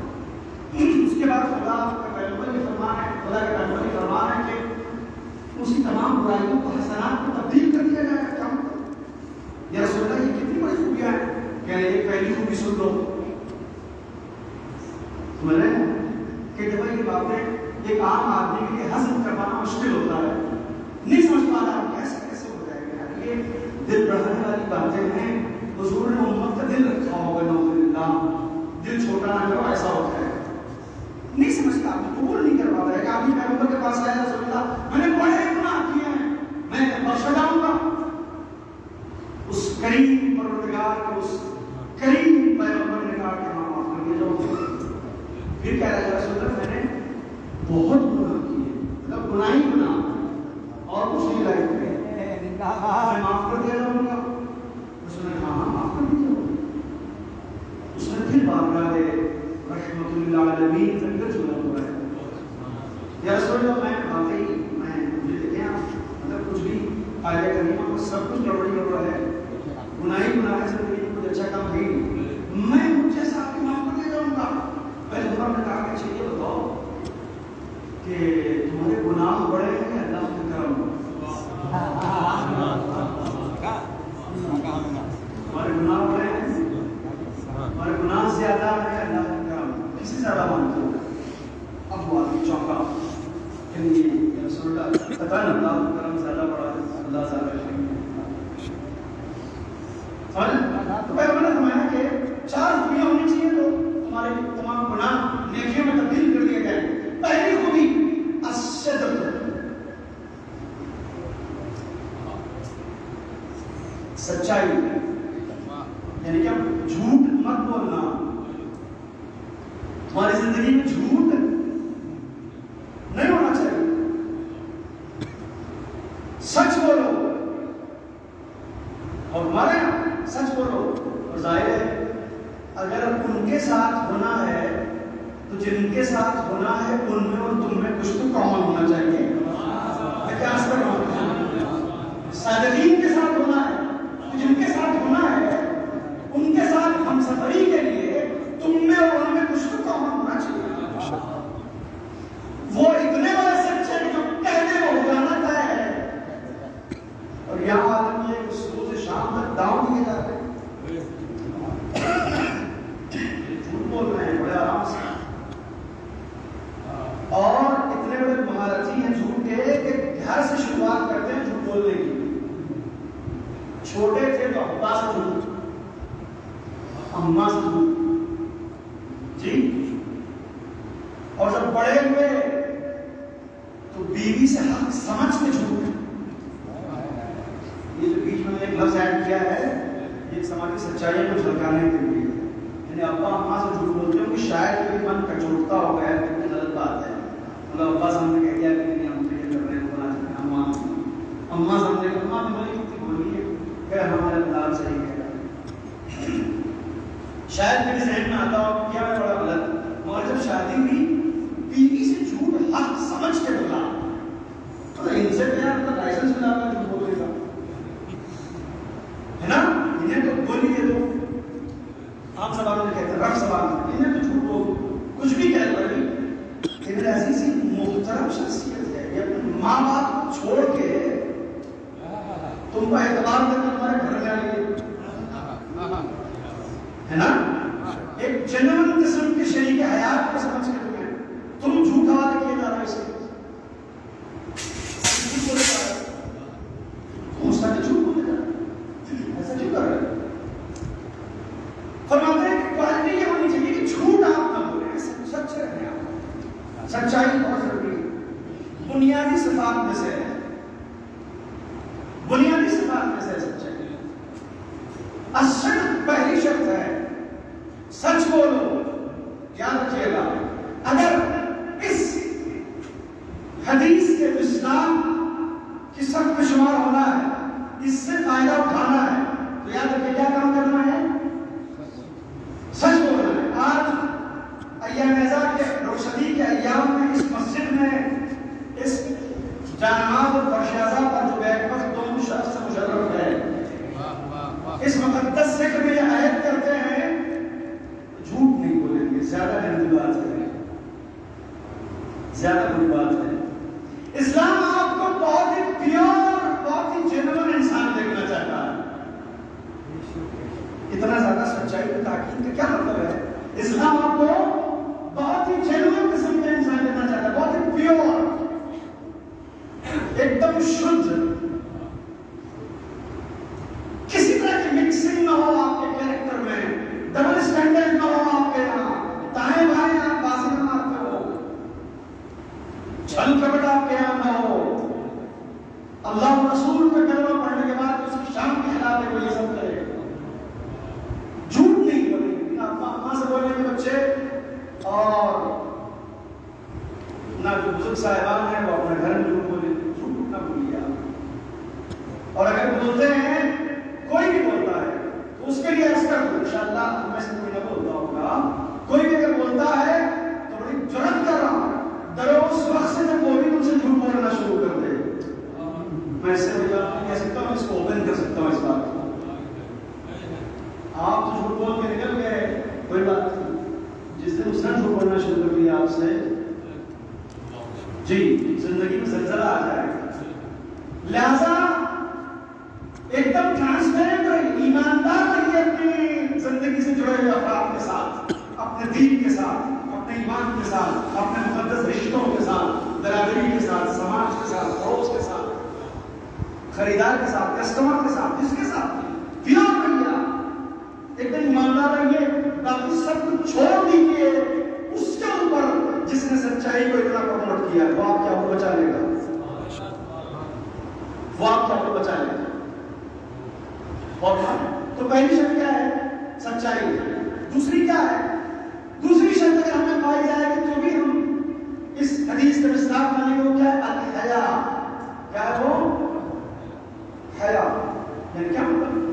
S1: اس کے بعد خدا کا پیغمبر یہ فرمان ہے، خدا کے پیغمبر یہ فرمان ہے کہ اس کی تمام برائیوں کو حسنات میں تبدیل کر دیا جائے گا. کیا مطلب؟ یا رسول اللہ یہ کتنی بڑی خوبیاں ہیں. کہہ رہے ہیں پہلی خوبی سن لو، سمجھ رہے ہیں کہ جب یہ باتیں ایک عام آدمی کے لیے ہضم کروانا مشکل ہوتا ہے، نہیں سمجھ پا رہا کیسے ہو جائے گا. یہ دل بڑھانے والی باتیں ہیں. حضور نے امت کا دل رکھا ہوگا، نعوذ باللہ، دل چھوٹا نہ کرو، ایسا ہوتا ہے. نہیں سمجھتا، قبول نہیں کر پاتا ہے کہ آدمی پیغمبر کے پاس آیا رسول اللہ میں نے بڑے گناہ کیے ہیں، میں بخش جاؤں گا. اس کریم پروردگار کو، اس کریم پیغمبر نے کہا کہ ہاں معاف کر دیا جاؤ. پھر کہہ رہا ہے رسول اللہ میں نے بہت گناہ کیے، مطلب گناہ ہی گناہ، اور کچھ نہیں لائق ہے، میں معاف کر دیا جاؤں گا. رسول نے کہا ہاں معاف کر دیا جاؤں. اس نے پھر بارگاہ رحمت اللہ عالمین تک چلا ہوا ہے. یا رسول اللہ میں واقعی مجھے دیکھیں آپ، مطلب کچھ بھی قاعدہ کریمہ میں سب کچھ گڑبڑ ہے، گناہی گناہ ہے، زندگی میں کچھ اچھا کام نہیں، میں مجھ جیسا آپ کی معاف کر دے جاؤں گا. پہلے عمر نے کہا کہ اچھا یہ بتاؤ کہ تمہارے گناہ بڑے ہیں اللہ کے کرم، ہمارے گناہ بڑے ہیں، ہمارے گناہ زیادہ ہے اللہ کے کرم. کسی زیادہ مانتے ہو؟ اب وہ آدمی چونکا کہ نہیں رسول اللہ پتہ نہیں اللہ کا کرم زیادہ بڑا ہے، اللہ زیادہ شریف ہے. تو پیغمبر نے فرمایا کہ 4 خوبیاں ہونی چاہیے تو تمہارے تمام گناہ نیکیوں میں تبدیل کر دیے جائیں. پہلی خوبی الصدق، سچائی، یعنی کہ جھوٹ مت بولنا. تمہاری زندگی میں جھوٹ نہیں ہونا چاہیے، سچ بولو. اور ہمارے یہاں سچ بولو. اور ظاہر ہے اگر ان کے ساتھ ہونا ہے تو جن کے ساتھ ہونا ہے ان میں اور تم میں کچھ تو کامن ہونا چاہیے. صادقین کے ساتھ ہونا ہے تو جن کے ساتھ ہونا ہے ان کے ساتھ ہم سفری کے لیے تم میں اور ان میں کچھ تو کامن ہونا چاہیے. وہ اتنے بڑے سچے جو کہتے وہ جانا طے ہے. اور یہاں عالم یہ صبح سے شام تک داؤں دیے جاتے ہیں، جھوٹ بول رہے ہیں بڑے آرام سے، اور اتنے بڑے مہارتی ہیں جھوٹ کے کہ گھر سے شروعات کرتے ہیں جھوٹ بولنے کی. چھوٹے تھے تو ابا سے جھوٹ، اماں سے جھوٹ جی، اور جب بڑے ہوئے تو بیوی سے حق سمجھ کے جھوٹ. لفظ ایڈ کیا ہے یہ سماجی سچائی کو جھلکانے کے لیے. یعنی ابا اماں سے جھوٹ بولتے ہیں کہ شاید کوئی من کچوٹتا ہو گیا ہے تو غلط بات ہے. مطلب ابا سامنے کہہ دیا کہ نہیں ہم تو یہ کر رہے ہیں اماں سامنے اماں بھی بولی ہے کہ ہمارے انداز صحیح کہہ رہا ہے. شاید میرے ذہن میں آتا ہو کیا ہے بڑا غلط مگر جب شادی ہوئی بیوی سے جھوٹ حق سمجھ کے بولا تو ان سے کیا لائسنس ملا کر جھوٹ بولے گا ہے نا. انہیں تو بولی دے دو عام زبانوں میں کہتے ہیں رف زبان میں انہیں تو جھوٹ بول کچھ بھی کہہ دو. لیکن ایسی سی محترم شخصیت ہے یہ اپنے ماں باپ کو چھوڑ کے تم کو اعتبار دے کر تمہارے گھر میں آئی ہے نا. ایک جنون قسم کے شریک حیات کو سمجھ کے تم جھوٹ حوالے کیے جا رہے اسے تم اس کا جھوٹ بولے جا رہے ایسا کیوں کر رہے. فرماتے ہیں کہ کوالٹی یہ ہونی چاہیے کہ جھوٹ آپ نہ بولیں سچ رہے آپ. سچائی بہت ضروری ہے. بنیادی صفات میں سے سچائی. الصدق پہلی شرط ہے. سچ بولو. یاد رکھیے گا اگر اس حدیث کے مصداق کی صف میں شمار ہونا ہے اس سے فائدہ اٹھانا ہے تو یاد رکھیے کیا کام کرنا ہے. سچ بولنا ہے. آج ایام اعزاز کے روشنی کے ایام میں اس مسجد میں اس جانماز اور فرشازہ پر جو بیک وقت دونوں شخص سے مشرف ہے اس مقدس ذکر میں یہ عہد کرتے ہیں جھوٹ نہیں بولیں گے. زیادہ گندی بات ہے زیادہ بری بات ہے. اسلام آپ کو بہت ہی پیور بہت ہی جینوئن انسان دیکھنا چاہتا ہے. اتنا زیادہ سچائی کی تاکید کا کیا مطلب ہے. اسلام آپ کو بہت ہی جینوئن قسم کا انسان دیکھنا چاہتا ہے. بہت ہی پیور ایک دم شدھ کسی طرح کی مکسنگ نہ ہو آپ کے کیریکٹر میں. ڈبل اسٹینڈرڈ نہ ہو آپ کے یہاں. دائیں بائیں آپ بازی نہ مارتے ہو. چھل کپٹ آپ کے یہاں نہ ہو. اللہ و رسول پہ کلمہ پڑھنے کے بعد اس کی شان کے خلاف ہے وہ یہ سب کرے. جھوٹ نہیں بولے گا. ماں سے بولنے کے بچے اور نہ جو بزرگ صاحبان ہیں وہ اپنے گھر میں جھوٹ بولے. جھوٹ نہ بولیے آپ. اور اگر بولتے ہیں کوئی بھی بولتا ہے تو اس کے لیے عرض کر دو انشاءاللہ میں سے کوئی نہ بولتا ہوگا. کوئی بھی اگر بولتا ہے تو بڑی جرأت کر رہا ہوں ڈرو اس وقت سے جب وہ بھی تم سے جھوٹ بولنا شروع کر دے. میں اس سے کہہ سکتا ہوں اس کو اوپن کر سکتا ہوں اس بات کو. آپ تو جھوٹ بول کے نکل گئے کوئی بات نہیں. جس دن اس نے جھوٹ بولنا شروع کر دیا آپ سے جی زندگی میں زلزلہ آ جائے گا. لہذا ایک دم ٹرانسپیرنٹ رہیے ایماندار رہیے اپنی زندگی سے جڑے ہوئے افراد کے ساتھ اپنے دین کے ساتھ اپنے ایمان کے ساتھ اپنے مقدس رشتوں کے ساتھ برادری کے ساتھ سماج کے ساتھ پڑوس کے ساتھ خریدار کے ساتھ کسٹمر کے ساتھ جس کے ساتھ پیور رہیے. ایک دم ایماندار رہیے. باقی سب کچھ چھوڑ دیجیے اس کے اوپر جس نے سچائی کو اتنا پروموٹ کیا وہ آپ کیا بچا لے گا. وہ آپ کیا بچا لے گا. اور تو پہلی شرط کیا ہے سچائی. دوسری کیا ہے. دوسری شرط اگر ہمیں پائی جائے کہ جو بھی ہم اس حدیث کے مصداق مانیں گے وہ کیا ہے الحیا. کیا ہے وہ حیا یعنی کیا مطلب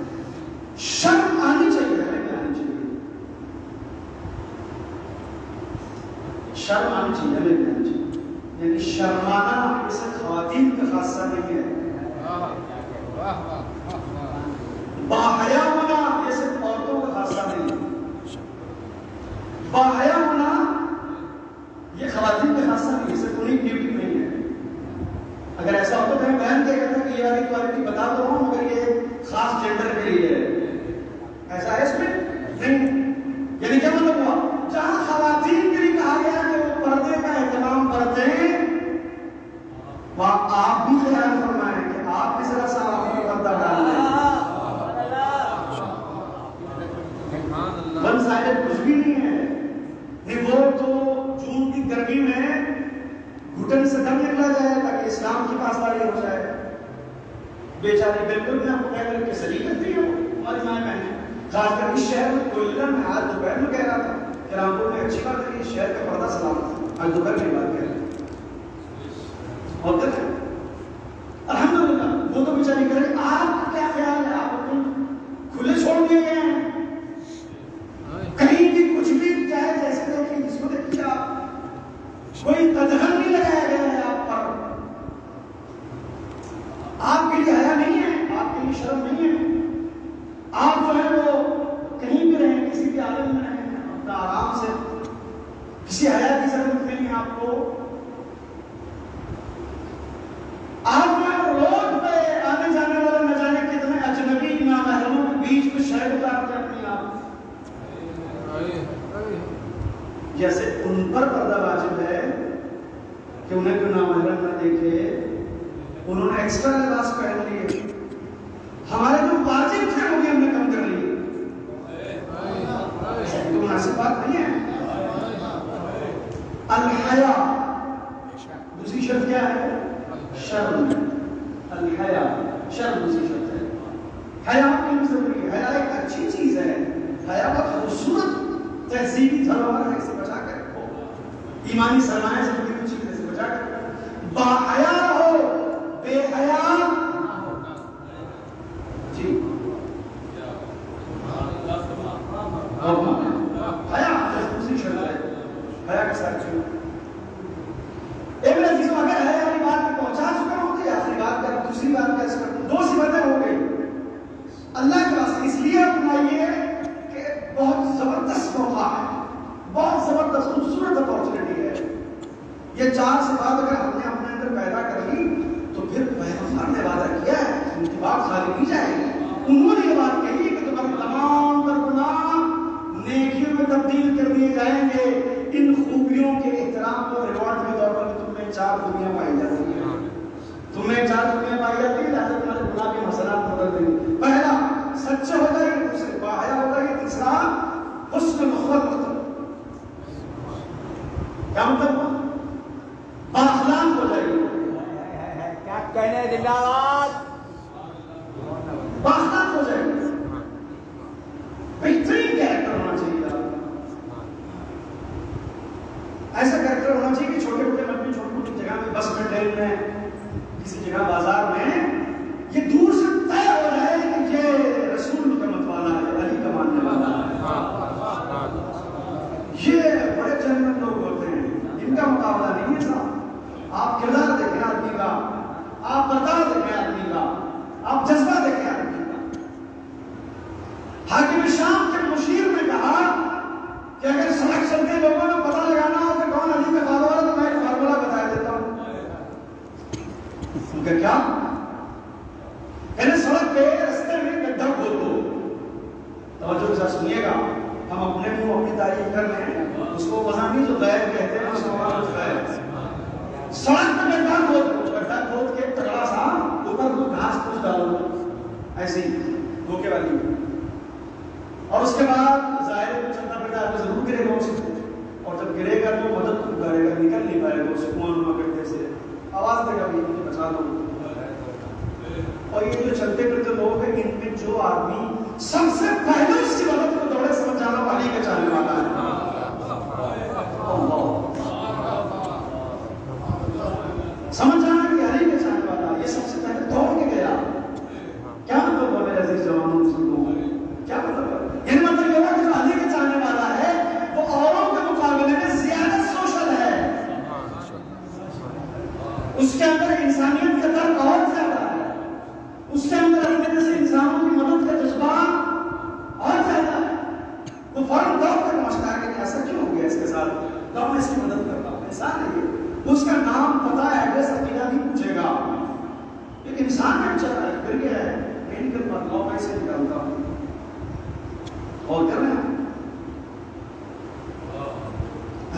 S1: شرم آنی چاہیے. ہمیں کیا آنی چاہیے. شرم آنی چاہیے. ہمیں کیا آنی چاہیے. یعنی شرمانا اسے خواتین کا خاصہ نہیں ہے. باحیا ہونا یہ صرف عورتوں کا خاصہ نہیں ہے. باحیا ہونا یہ خواتین کا خاصہ نہیں ہے. صرف انہیں ڈیوٹی نہیں ہے. اگر ایسا ہوتا تو میں بیان کیا کرتا کہ یہ والی کوالٹی بتا تو ہوں مگر یہ خاص جینڈر کے لیے ہے. ایسا ہے اس میں نہیں. یعنی کیا مطلب ہوا جہاں خواتین کے لیے کہا گیا کہ وہ پردے کا اہتمام کرتے ہیں وہاں آپ بھی خیال فرمائیں بیچارے بالکل بھی آپ کو کہہ کر کے سلیقت نہیں ہو ہماری مائیں بہنیں. خاص کر اس شہر میں کوئلہ میں آج دوپہر میں کہہ رہا تھا کہ رامپور میں اچھی بات ہے کہ اس شہر کا پردہ سلامت. آج دوپہر کی بات کہہ رہے ہیں اور کہتے ہیں الحمدللہ. وہ تو بیچاری کرے آپ کا کیا خیال ہے؟ آپ اپنے کھلے چھوڑ دیے گئے ہیں, کہیں بھی کچھ بھی چاہے جیسے دیکھیں جس کو دیکھیے آپ, کوئی قدغن نہیں لگایا گیا ہے آپ پر. آپ کے لیے حیا نہیں ہے, آپ کے لیے شرم نہیں ہے. آپ جو ہے وہ کہیں بھی رہیں, کسی بھی عالم میں رہیں, اپنا آرام سے, کسی حیا کی ضرورت نہیں ہے آپ کو. آپ جو روڈ پہ آنے جانے والے نہ جانے کتنے اجنبی نامحرموں کے بیچ میں شہر اتارتے اپنے آپ. جیسے ان پر پردہ واجب ہے کہ انہیں کوئی نامحرم نہ دیکھے, انہوں نے ایکسٹرا لباس پہن لیے. ہمارے جو واجب تھے وہ بھی ہم نے کم کر لیے. تو مناسب بات نہیں ہے. الحیا دوسری شرط کیا ہے؟ شرم. الحیا شرم دوسری شرط ہے. حیا کیوں ضروری ہے؟ حیا ایک اچھی چیز ہے. حیا کا خوبصورت تہذیبی دھروہر ہے, اسے بچا کر رکھو. ایمانی سرمایہ سے بڑی کچھ چیز سے بچا کر رکھو. باحیا رہو, بے حیا جی حیا دوسری شرط ہے. حیا کے ساتھ چلو. میرے عزیزوں, اگر حیا والی بات میں پہنچا چکا ہوں تو آخری بات کر, دوسری بات کیسے کروں؟ دو صفتیں ہو گئی اللہ کے واسطے. اس لیے اپنائیے کہ بہت زبردست موقع ہے, بہت زبردست خوبصورت اپارچونیٹی ہے. یہ چار صفات اگر ہم نے اپنے اندر پیدا کر لی تو پھر پیغمبر نے وعدہ کیا ہے انتباہ خالی نہیں جائے گی. انہوں نے یہ بات کہی کہ تمہارے تمام تر گناہ نیکیوں میں تبدیل کر دیے جائیں گے ان خوبیوں کے احترام اور ریوارڈ کے طور پر. تمہیں چار خوبیاں پائی جاتی ہیں, تمہیں چار خوبیاں پائی جاتی ہیں, لہٰذا تمہارے گناہ کے مسئلات بدل دیں گے. پہلا سچے ہو جائے, دوسرے باحیا ہو جائے, تیسرا حسن خلق. کیا مطلب؟ بااخلاق ہو جائے.
S3: کیا کہنے زندہ باد,
S1: بااخلاق ہو جائے, بہترین کیریکٹر ہونا چاہیے. ایسا کیریکٹر ہونا چاہیے کہ چھوٹے موٹے ملک میں, چھوٹی موٹی جگہ میں, بس میں, ٹرین میں, کسی جگہ بازار میں یہ دور سے طے ہو جائے کہ یہ رسول کا مت والا ہے, علی کا ماننے والا ہے. یہ بڑے جنرل لوگ ہوتے ہیں, ان کا مقابلہ نہیں ہے صاحب. آپ کردار دیکھیں آدمی کا, آپ برتاؤ دیکھیں آدمی کا, آپ جذبہ دیکھیں آدمی کا. حاکم شام کے مشیر نے کہا کہ اگر سڑک چلتے لوگوں کو پتہ لگانا ہو کہ کون علی کا فالوور ہے تو میں ایک فارمولہ بتا دیتا ہوں. ان کا کیا کہنے, سڑک پہ رستے میں گڈھا کھود دو. توجہ کے ساتھ سنیے گا, ہم اپنے منہ اپنی تعریف کر لیں, اس کو وزن نہیں جو غیر کہتے ہیں, اس کو غیر. سڑک پہ گڈھا کھود دو, گڈھا کھود کے تگڑا سا اوپر کو گھاس پھوس ڈالو ایسے ہی دھوکے والی, اور اس کے بعد ظاہر ہے کچھ چلتا پھرتا آپ ضرور گرے گا اسے, اور جب گرے گا تو مدد کو کرے گا, نکل نہیں پائے گا اسے کنواں نما کرتے سے, آواز دے گا بھی مجھے بچا دو. اور یہ جو چلتے پھرتے لوگ ہیں, ان میں جو آدمی سب سے پہلے اس کی مدد کو دوڑے سمجھ جانا والی کا چاہنے والا ہے, سمجھ جانا کہ علی کا چاہنے والا, یہ سب سے پہلے دوڑ کے گیا. کیا مطلب ہے میرے عزیز جوانوں مسلمانوں, کیا مطلب ہے؟ یعنی مطلب یہ ہے کہ جو علی کا چاہنے والا ہے وہ اوروں کے مقابلے میں زیادہ سوشل ہے, اس کے اندر انسانیت کا درد اور زیادہ ہے, اس کے اندر اپنے جیسے انسانوں کی مدد کا جذبہ اور زیادہ ہے. وہ فوراً دوڑ کر پہنچتا ہے کہ ایسا کیوں ہو گیا اس کے ساتھ, تو میں اس کی مدد کرتا ہوں. انسان ہے یہ, اس کا نام پتہ ایڈریس عقیدہ نہیں پوچھے گا, ایک انسان میں چل رہا ہے, پھر کیا ہے, نہیں نکل پاتا ہوں, میں اسے نکالتا ہوں. اور کر رہے ہیں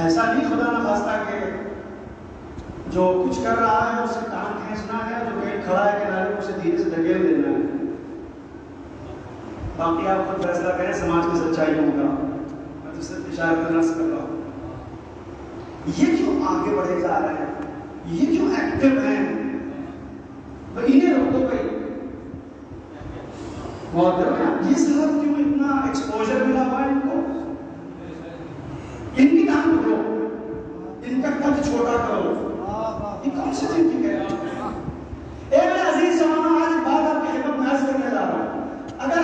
S1: ایسا نہیں خدا نہ خواستہ کہ جو کچھ کر رہا ہے اسے کان کھینچنا ہے, جو کہیں کھڑا ہے کنارے اسے دھیرے سے دھکیل دینا ہے. باقی آپ خود فیصلہ کریں سماج کی سچائیوں کا, میں تو صرف اشارہ کرنا کر رہا ہوں. یہ کیوں آگے بڑھے جا رہے ہیں, یہ کیوں ایکٹیو ہیں, انہیں روکو بھائی. اور یہ صاحب کیوں اتنا ایکسپوجر ملا ہوا ہے ان کو؟ ان کی کام کرو، ان کا قد چھوٹا کرو، یہ کون سی چیز کی ہے؟ اے میرے عزیز جوانوں، آج بات آپ کی خدمت میں عرض کرنے جا رہا ہوں، اگر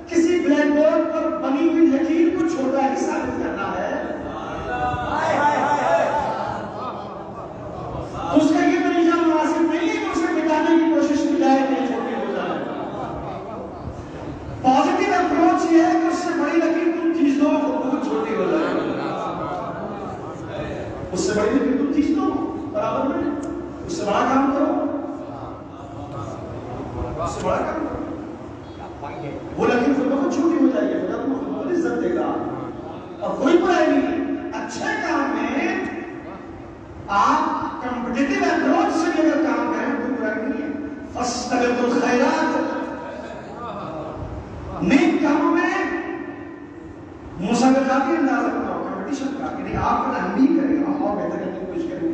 S1: کسی بلیک بورڈ پر بنی ہوئی لکیر کو چھوٹا ہی ثابت کرنا ہے، اس کا یہ طریقہ مناسب نہیں ہے کہ اسے مٹانے کی کوشش کی جائے کہ یہ چھوٹی ہو جائے۔ پازیٹیو اپروچ یہ ہے کہ اس سے بڑی لکیر تم کھینچ دو تو بہت چھوٹی ہو جائے، اس سے بڑی لکیر تم کھینچ دو برابر میں، اس سے بڑا کام کرو، اس سے بڑا کام کرو، وہ لکیر خود بہت چھوٹی ہو جائے گی، خدا تمہیں خود بہت عزت دے گا۔ اور کوئی برائی نہیں، اچھے کام میں آپ کمپٹیٹیو اپروچ سے اگر کام کریں کوئی برائی نہیں ہے۔ فاستبقوا الخیرات، نیک کاموں میں مسابقاتی انداز رکھنا ہو، کمپٹیشن کا، کہ نہیں آپ کا ہم بھی کریں گے، ہم اور بہتر کرنے کی کوشش کریں گے۔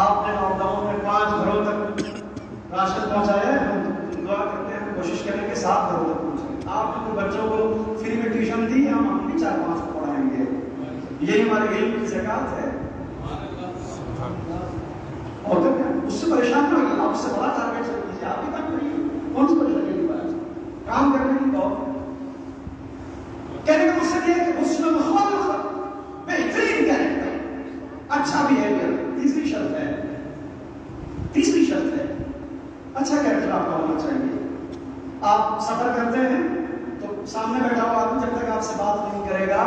S1: آپ نے لاک ڈاؤن میں 5 گھروں تک راشن پہنچایا ہے، ہم دعا کرتے ہیں، کوشش کریں کہ 7 گھروں تک پہنچائیں۔ آپ نے بچوں کو فری میں ٹیوشن دی، ہم بھی 4-5 کو پڑھائیں گے، یہی ہمارے علم کی زکات ہے۔ اور تو کیا اس سے پریشان نہ ہوئیے، آپ سے بڑا ٹارگیٹ سیٹ کیجیے، آپ بھی کام کریے، کون سی پریشانی کی بات ہے؟ کام کرنے کی بہت کہنے کا مقصد یہ ہے کہ حسن الخلق، بہترین کیریکٹر، اچھا بیہیویئر، تیسری شرط ہے اچھا کیریکٹر آپ کا ہونا چاہیے۔ آپ سفر کرتے ہیں تو سامنے بیٹھا ہوا آدمی جب تک آپ سے بات نہیں کرے گا،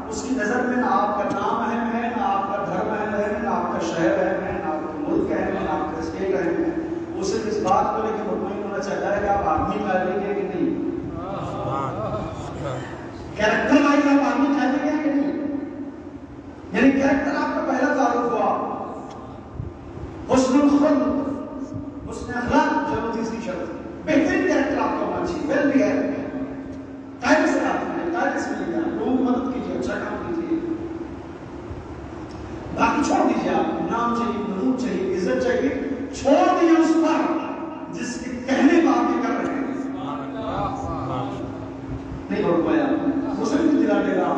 S1: اس کی نظر میں نہ آپ کا نام اہم ہے، نہ آپ کا دھرم اہم ہے، نہ آپ کا شہر اہم ہے، نہ آپ کا ملک اہم ہے، نہ آپ کا اسٹیٹ اہم ہے۔ وہ صرف اس بات کو لے کے مطمئن ہونا چاہتا ہے کہ آپ آدمی چاہتے ہیں کہ نہیں، کیریکٹر وائز آپ آدمی چاہتے ہیں کہ نہیں، یعنی کیریکٹر آپ کا پہلا تعارف ہوا۔ حسن الخلق، حسن اخلاق جو ہے تیسری شرط، بہترین کیریکٹر آپ کا ہونا چاہیے، ویل بیہیوڈ، قائد سے آپ ہیں، قائد سے ملے گا، لوگوں کی مدد کیجیے، اچھا کام کیجیے، باقی چھوڑ دیجیے، آپ نام چاہیے، نمود چاہیے، عزت چاہیے، چھوڑ دیجیے اس پر جس کے کہنے کو آپ یہ کر رہے ہیں۔ نہیں بڑھ پایا، وہ سب کچھ دلا دے گا،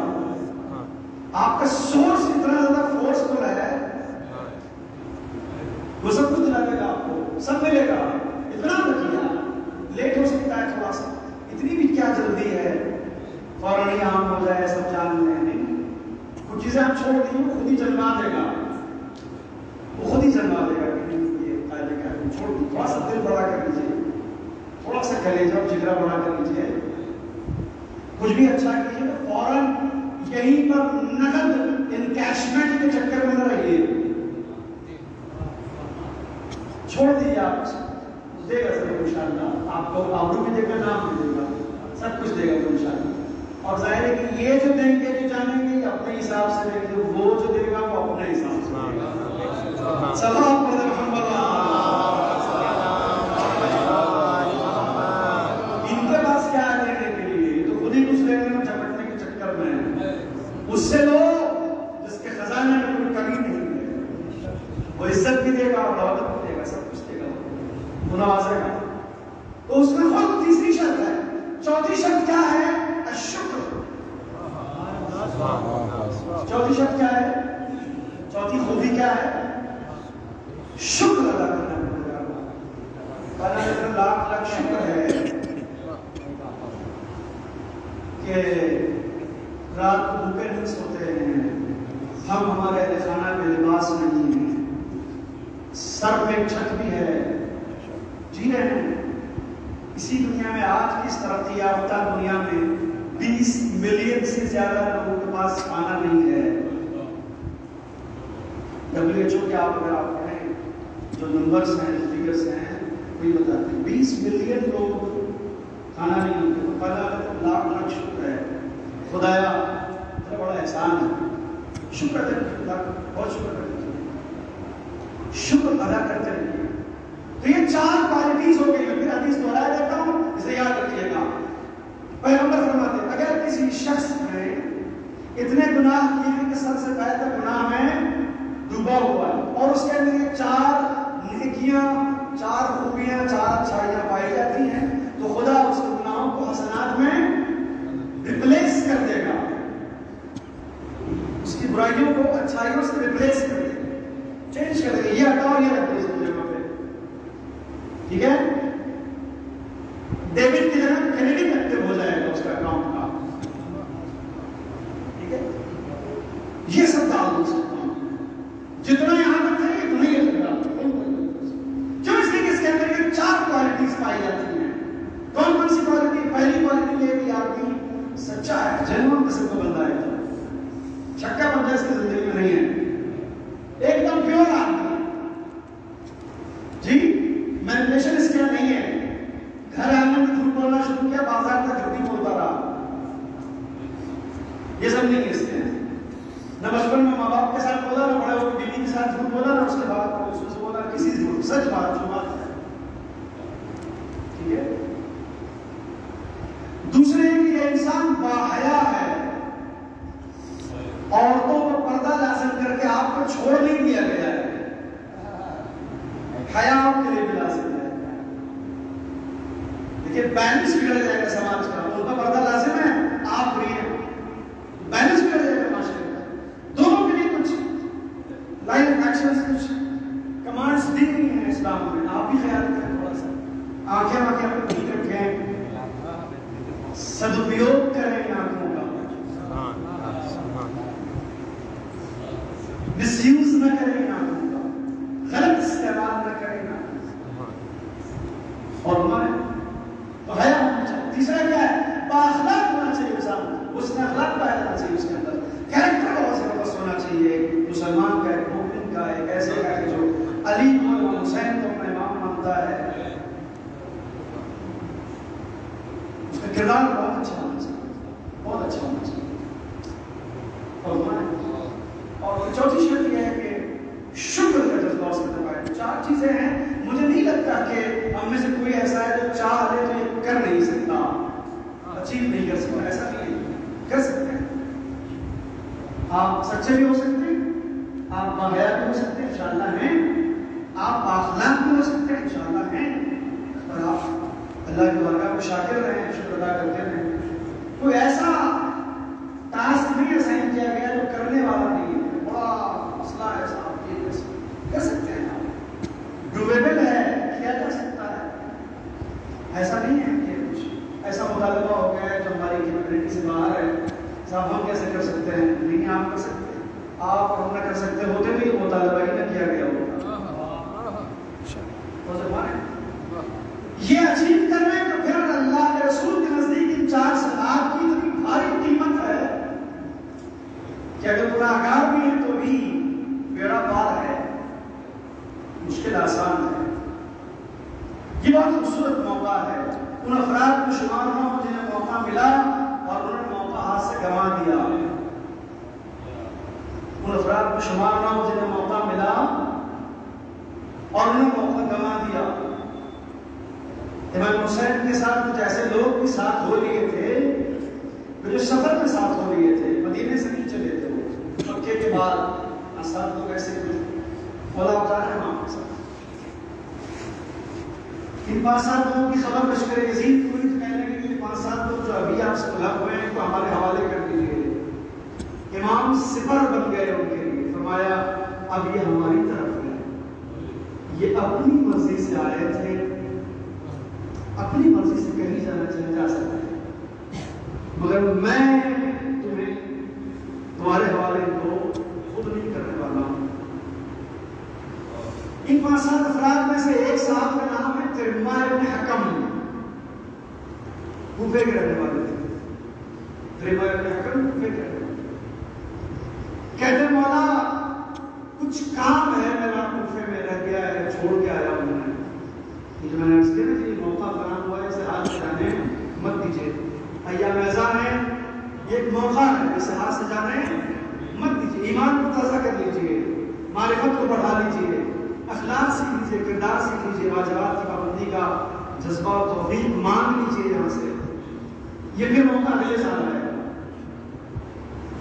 S1: آپ کا سورس اتنا زیادہ فورسفل ہے، وہ سب کچھ دلا دے گا، آپ کو سب ملے گا، اتنا رکھیے، لیٹ ہو سکتا ہے تھوڑا سا، اتنی بھی کیا جلدی ہے فوراً ہی عام ہو جائے، سب جان لیں، نہیں، کچھ چیزیں آپ چھوڑ دیجیے، وہ خود ہی جنما دے گا، وہ خود ہی جنما دے گا کہ یہ قاعدے کا چھوڑ دیجیے، تھوڑا سا دل بڑا کر لیجیے، تھوڑا سا کلیجہ اور جگرا بڑا کر لیجیے، کچھ بھی اچھا کیجیے تو فوراً یہیں پر نقد انکیشمنٹ کے چکر میں نہ رہیے، چھوڑ دیجیے، آپ دے گا سب انشاءاللہ، آپ کو آبرو بھی دے گا، نام بھی دے گا، سب کچھ دے گا تو انشاءاللہ۔ اور ظاہر ہے کہ یہ جو دیں گے جو جانیں گے اپنے حساب سے دیں گے، وہ جو دے گا وہ اپنے حساب سے دے گا۔ سلام پر محمد، ان کے پاس کیا ہے دینے کے لیے، تو خود ہی کچھ لینے میں جھپٹنے کے چکر میں، اس سے لو جس کے خزانے میں کوئی کمی نہیں ہے، وہ عزت بھی دے گا اور دولت بھی دے گا، سب کچھ دے گا، وہ نوازے گا۔ تو اس میں خود تیسری شرط ہے۔ چوتھی شرط کیا ہے؟ الشکر۔ چوتھی شرط کیا ہے؟ چوتھی خوبی کیا ہے؟ شکر ادا کرنا۔ اللہ لاکھ لاکھ شکر ہے کہ رات کو بھوکے نہیں سوتے ہیں، ہم ہمارے اہل خانہ میں لباس نہیں ہے، سر پہ چھت بھی ہے، جی رہے ہیں اسی دنیا میں۔ آج کی اس ترقی یافتہ دنیا میں 20 ملین سے زیادہ لوگوں کے پاس کھانا نہیں ہے۔ WHO کے آپ اگر آپ پڑھیں جو نمبرز ہیں، جو فگرز ہیں، وہی بتاتے ہیں 20 ملین لوگ کھانا نہیں ہوتے۔ تو پہلا لاکھ لاکھ شکر ہے خدایا، اتنا بڑا احسان ہے، شکر کرتے ہیں، بہت شکر کرتے ہیں، شکر ادا کرتے رہیے۔ تو یہ 4 کوالٹیز ہو گئی۔ میں پھر حدیث دہرایا دیتا ہوں، اسے یاد رکھیے گا۔ پیغمبر فرماتے ہیں اگر کسی شخص نے اتنے گناہ کیے ہیں کہ سر سے پیر تک گناہ میں ڈوبا ہوا ہے اور اس کے اندر یہ 4 نیکیاں، 4 خوبیاں، 4 اچھائیاں پائی ٹھیک ہے؟ ڈیبٹ کی جگہ کریڈٹ ایکٹیو ہو جائے گا اس کا اکاؤنٹ کا. ٹھیک ہے؟ یہ سب ڈال دو سکتا ہوں. جتنا یہاں تک ہے اتنا ہی ڈال دو. کیوں؟ اس لیے کہ اس کے اندر یہ 4 کوالٹیز پائی جاتی ہیں. کون کون سی کوالٹی؟ پہلی کوالٹی یہ کہ آدمی سچا ہے، جنون قسم کا بندہ ہے، چھکا بندہ اس کی زندگی میں نہیں ہے، ایک دم پیور آدمی جی. مینیپولیشن اس کے نہیں ہے. گھر آنے میں جھوٹ بولنا شروع کیا، بازار کا جھوٹ ہی بولتا رہا. یہ سب نہیں ہے اس کے. نہ بچپن میں ماں باپ کے ساتھ بولا، نہ بڑے ہو کے بیوی کے ساتھ جھوٹ بولا، نہ اس کے بعد اس سے بولا کسی جھوٹ. سچ بات جو بات ہے. ٹھیک ہے؟ دوسرے کہ یہ انسان باحیا ہے، عورتوں کو پردہ لازم کر کے آپ کو چھوڑ نہیں دیا گیا ہے. حیا آپ کے لیے بھی لازم ہے. دیکھیے بیلنس بگڑ جائے گا سماج کا. ان کا پردہ لازم ہے، آپ فری ہیں. بیلنس بگڑ جائے گا معاشرے کا. دونوں کے لیے کچھ لائف ایکشنز، کچھ کمانڈز دی گئی ہیں اسلام میں. آپ بھی خیال کریں تھوڑا سا. آنکھیں نہیں رکھیں، سدپیوگ کریں آنکھوں کا، مس یوز نہ کریں آنکھوں کا، غلط استعمال نہ کریں آنکھوں کا. اور ہمارے تو حیا ہونا چاہیے. تیسرا کیا ہے؟ بااخلاق ہونا چاہیے انسان. اس میں اخلاق پایا جانا چاہیے. اس کے اندر کیریکٹر بہت زبردست ہونا چاہیے. مسلمان کا، ایک مومن کا، ایک ایسے کا کہ جو علی اور حسین کو اپنا امام مانتا ہے. اس کا کردار بہت اچھا ہونا چاہیے، بہت اچھا ہونا چاہیے. اور چوتھی شرط یہ ہے کہ شکر کا جذبہ اس میں پائے. 4 چیزیں ہیں. مجھے نہیں لگتا کہ ہم میں سے کوئی ایسا ہے جو چاہ لے تو یہ کر نہیں سکتا، اچیو نہیں کر سکتا. ایسا نہیں ہے، کر سکتے ہیں. آپ سچے بھی ہو سکتے ہیں، آپ باحیا بھی ہو سکتے ہیں انشاءاللہ ہیں، آپ بااخلاق بھی ہو سکتے ہیں انشاءاللہ ہیں، اور آپ اللہ کی بارگاہ میں شاکر رہیں، شکر ادا کرتے رہیں. کوئی ایسا ٹاسک نہیں اسائن کیا گیا جو کرنے والا نہیں ہے. بڑا مسئلہ ہے صاحب، یہ کر سکتے ہیں آپ. ڈویبل ہے، کیا جا سکتا ہے. ایسا نہیں ہے کہ کچھ ایسا مطالبہ ہو گیا ہے جو ہماری کیپیبلٹی سے باہر ہے. صاحب ہم کیسے کر سکتے ہیں؟ نہیں، آپ کر سکتے ہیں. آپ اور ہم نہ کر سکتے ہوتے بھی مطالبہ ہی نہ کیا گیا ہوتا. یہ اچیو کرنا ہے تو پھر اللہ کے رسول کے نزدیک ان 4 صفات کی اتنی بھاری قیمت ہے کہ اگر گناہگار بھی ہیں تو بھی بیڑا پار ہے، مشکل آسان ہے. یہ بہت خوبصورت موقع ہے. ان افراد کو شمار نہ ہو جنہیں موقع ملا اور انہوں نے موقع ہاتھ سے گنوا دیا. ان افراد کو شمار نہ ہو جنہیں موقع ملا اور انہوں نے موقع گنوا دیا. امام حسین کے ساتھ کچھ ایسے لوگ بھی ساتھ ہو لیے تھے جو سفر میں ساتھ ہو لیے تھے. مدینے سے نہیں چلے تھے وہ، مکے کے بعد 7 لوگ ایسے کچھ اولا اتار ہے وہاں کے ساتھ. ان 5-7 لوگوں کی خبر لشکر یزید ہوئی تو کہنے لگے کہ 5-7 لوگ جو ابھی آپ سے ملک ہوئے ہیں تو ہمارے حوالے کر دیجیے. امام سپر بن گئے ان کے لیے. فرمایا اب یہ ہماری طرف ہے، یہ اپنی مرضی سے آئے تھے، اپنی مرضی سے کہیں جانا چاہے جا سکتے ہیں، مگر میں تمہیں تمہارے حوالے کو خود نہیں کرنے والا ہوں. ان 5-7 افراد میں سے ایک صاحب کا نام ہے ترمہ ابن حکم، کوفے کے رہنے والے تھے. ترمہ ابن حکم کوفے کے رہنے والے. کہتے مولا کچھ کام ہے، میرا کوفے میں رہ گیا ہے، چھوڑ کے آیا ہوں. جو میں نے اس کے لیے موقع فراہم ہوا ہے، اسے ہاتھ سے جانے مت دیجیے. ایام اعزاں ہے، یہ ایک موقع ہے، اسے ہاتھ سے جانے مت دیجیے. ایمان کو تازہ کر لیجیے، معرفت کو بڑھا لیجیے، اخلاق سیکھ لیجیے، کردار سیکھ لیجیے، واجبات کی پابندی کا جذبہ و توفیق مانگ لیجیے یہاں سے. یہ بھی موقع اگلے سال آئے گا.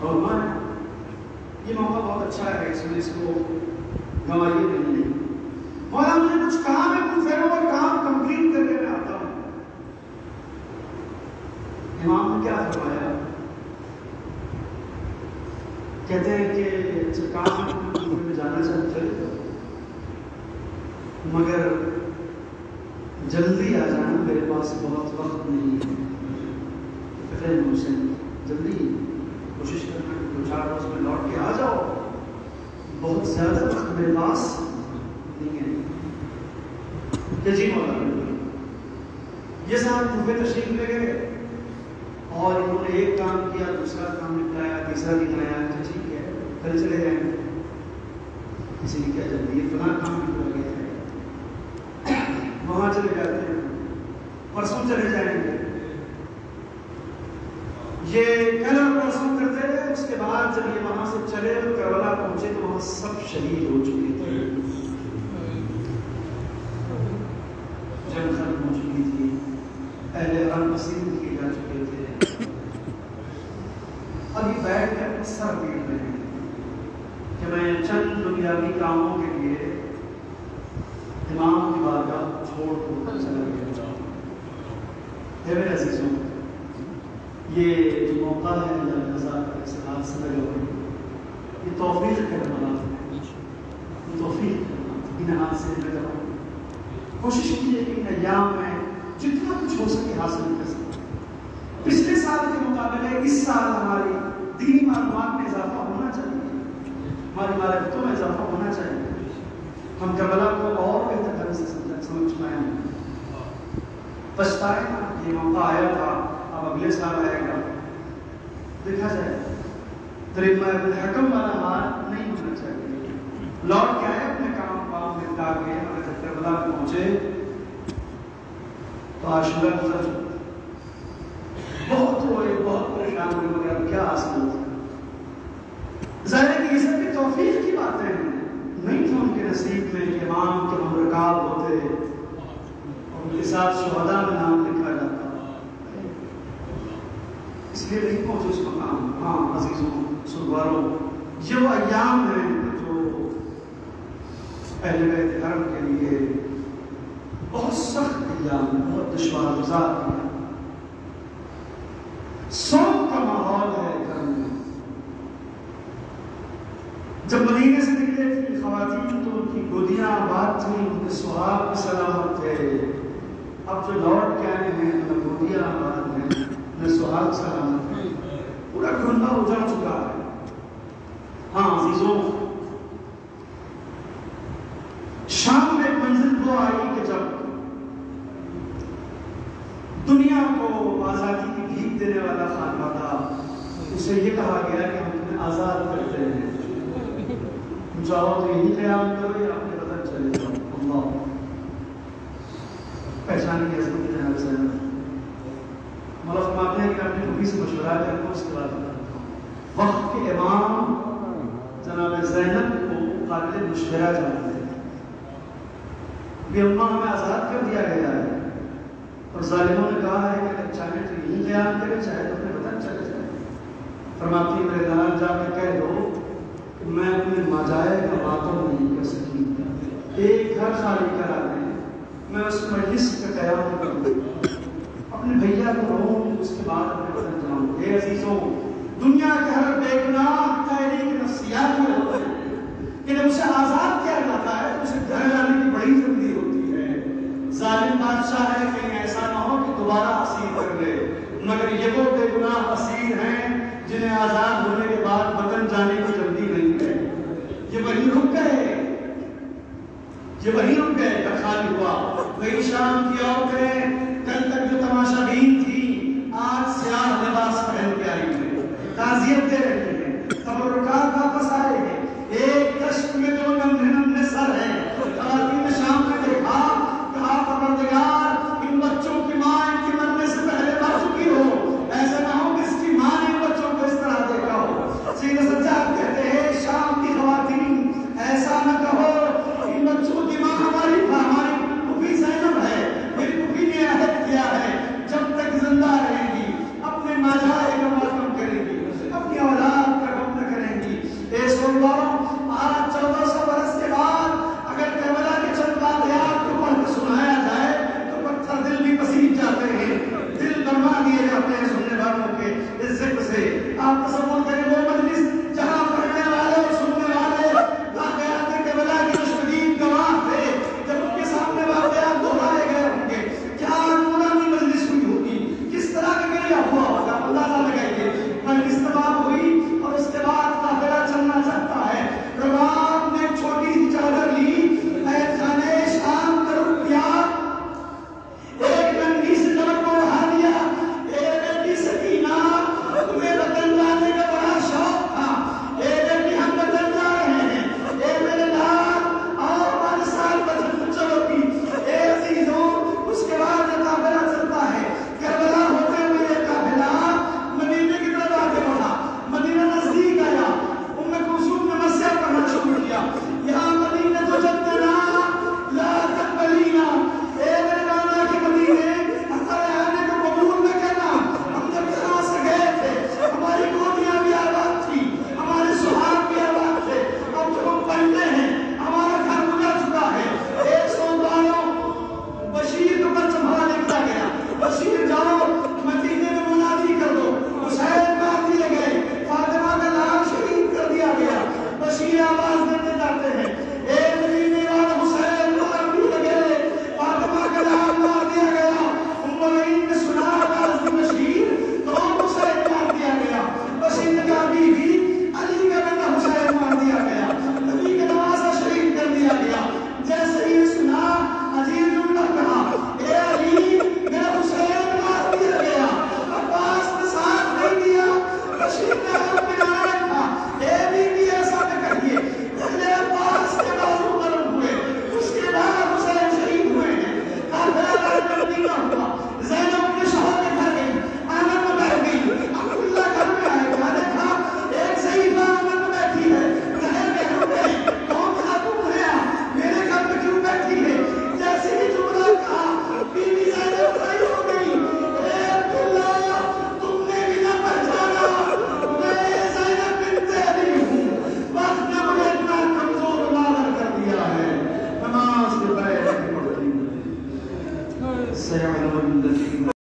S1: اور یہ موقع بہت اچھا ہے، اس میں اس کو گنوائیے نہیں. مولا مجھے کچھ کام ہے، کچھ ہے وہ کام کمپلیٹ کر کے میں آتا ہوں. امام نے کیا فرمایا؟ کہتے ہیں کہ کام میں جانا چاہتے مگر جلدی آ جانا، میرے پاس بہت وقت نہیں ہے. فکر سے جلدی کوشش کرنا کہ 2-4 روز میں لوٹ کے آ جاؤ، بہت زیادہ وقت میرے پاس نہیں ہے. کہ جی مولا یہ صاحب کوفے تشریف لے گئے اور انہوں نے ایک کام کیا، دوسرا کام نکلایا، تیسرا نکلایا. تو ٹھیک ہے کل چلے جائیں گے. کسی نے کیا جلدی ہے، فلاں کام نکل گیا ہے، وہاں چلے جاتے ہیں، پرسوں چلے جائیں گے. یہ کل اور پرسوں کرتے رہے. اس کے بعد جب یہ وہاں سے چلے اور کربلا پہنچے تو وہاں سب شہید ہو چکے تھے، جنگ ختم ہو چکی تھی، اہل حرم اسیر کیے جا چکے تھے. ابھی بیٹھ کر سر پیٹ رہے ہیں کہ میں چند دنیاوی کاموں کے لیے امام کی بارگاہ چھوڑ کر چلا گیا. میرے عزیزوں، یہ موقع ہے جب رضا کا سے لگا ہوئے، یہ توفیق کرنے والا ہے، یہ توفیق کرنا ان ہاتھ سے لگا ہوا. کوشش کیجیے کہ ان ایام میں جتنا کچھ ہو سکے حاصل کر سکے. پچھلے سال کے مقابلے اس سال ہماری دینی معلومات میں اضافہ ہونا چاہیے، ہماری معرفتوں میں اضافہ ہونا چاہیے. ہم کربلا کو اور بہتر طرح سے سمجھ پائیں. پچھتائے نا یہ موقع آیا تھا، اب اگلے سال آئے گا، دیکھا جائے. تریمہ ابن حکم والا حال نہیں ہونا چاہیے. لوٹ کے آئے اپنے کام میں نپٹا کے، اور جب کربلا میں پہنچے تو عاشورہ گزر چکا. بہت روئے، بہت پریشان ہوئے، مگر اب کیا حاصل ہوتا ہے. ظاہر ہے کہ یہ سب کی توفیق کی باتیں ہیں، نہیں تھا ان کے نصیب میں کہ امام کے ہم رکاب ہوتے اور ان کے ساتھ شہداء میں نام لکھا جاتا، اس لیے نہیں پہنچے اس مقام. ہاں عزیزوں سروروں، یہ وہ ایام ہیں جو اہل بیت حرم کے لیے بہت سخت ایام، بہت دشوار گزار ایام. سوگ کا ماحول ہے گھر میں. جب مدینے سے نکلے تھے خواتین تو ان کی گودیاں آباد تھیں، ان کے سہاگ بھی سلامت تھے. اب جو لوٹ کے آئے ہیں نہ گودیاں آباد ہیں نہ سہاگ سلامت ہیں، پورا ڈھونڈا اجڑ چکا ہے. ہاں عزیزوں، شام میں ایک منزل وہ آئی کہ جب دنیا کو آزادی کی بھیک دینے والا خانوادہ، اسے یہ کہا گیا کہ ہم تمہیں آزاد کرتے ہیں، جاؤ تو یہی قیام کرو یا اپنے وطن چلے جاؤ. اللہ پہچانے کی حضرت جناب زینب مولا فرماتے ہیں کہ اپنی نبی سے مشورہ کر کے اس کے بعد بتاتا ہوں. وقت کے امام جناب زینب کو قابل مشورہ جانتے ہیں. بھی اماں ہمیں آزاد کر دیا گیا ہے اور ظالموں نے کہا ہے کہ اگر چاہے تو یہی قیام کرے، چاہے تو اپنے وطن چلے جائے. فرماتی میرے نال جا کے کہہ دو کہ میں اپنے ماجائے کا ماتم نہیں کر سکی، ایک گھر خالی کرا دیں، میں اس مجلس کا قیام کروں، اپنے بھیا کو رہوں، اس کے بعد اپنے وطن جاؤں. اے عزیزوں، دنیا کے ہر بے گناہ تحریک نفسیات میں ہوتے ہیں کہ جب اسے آزاد کیا جاتا ہے تو اسے گھر جانے کی بڑی جلدی ہوتی ہے. ظالم بادشاہ ہے، کہیں ایسا نہ ہو کہ دوبارہ اسیر کر لے. مگر یہ وہ بے گناہ اسیر ہیں جنہیں آزاد ہونے کے بعد وطن جانے کی جلدی نہیں ہے. یہ وہیں رک گئے، یہ وہیں رک گئے. گھر خالی ہوا، وہی شام کی عورتیں کل تک جو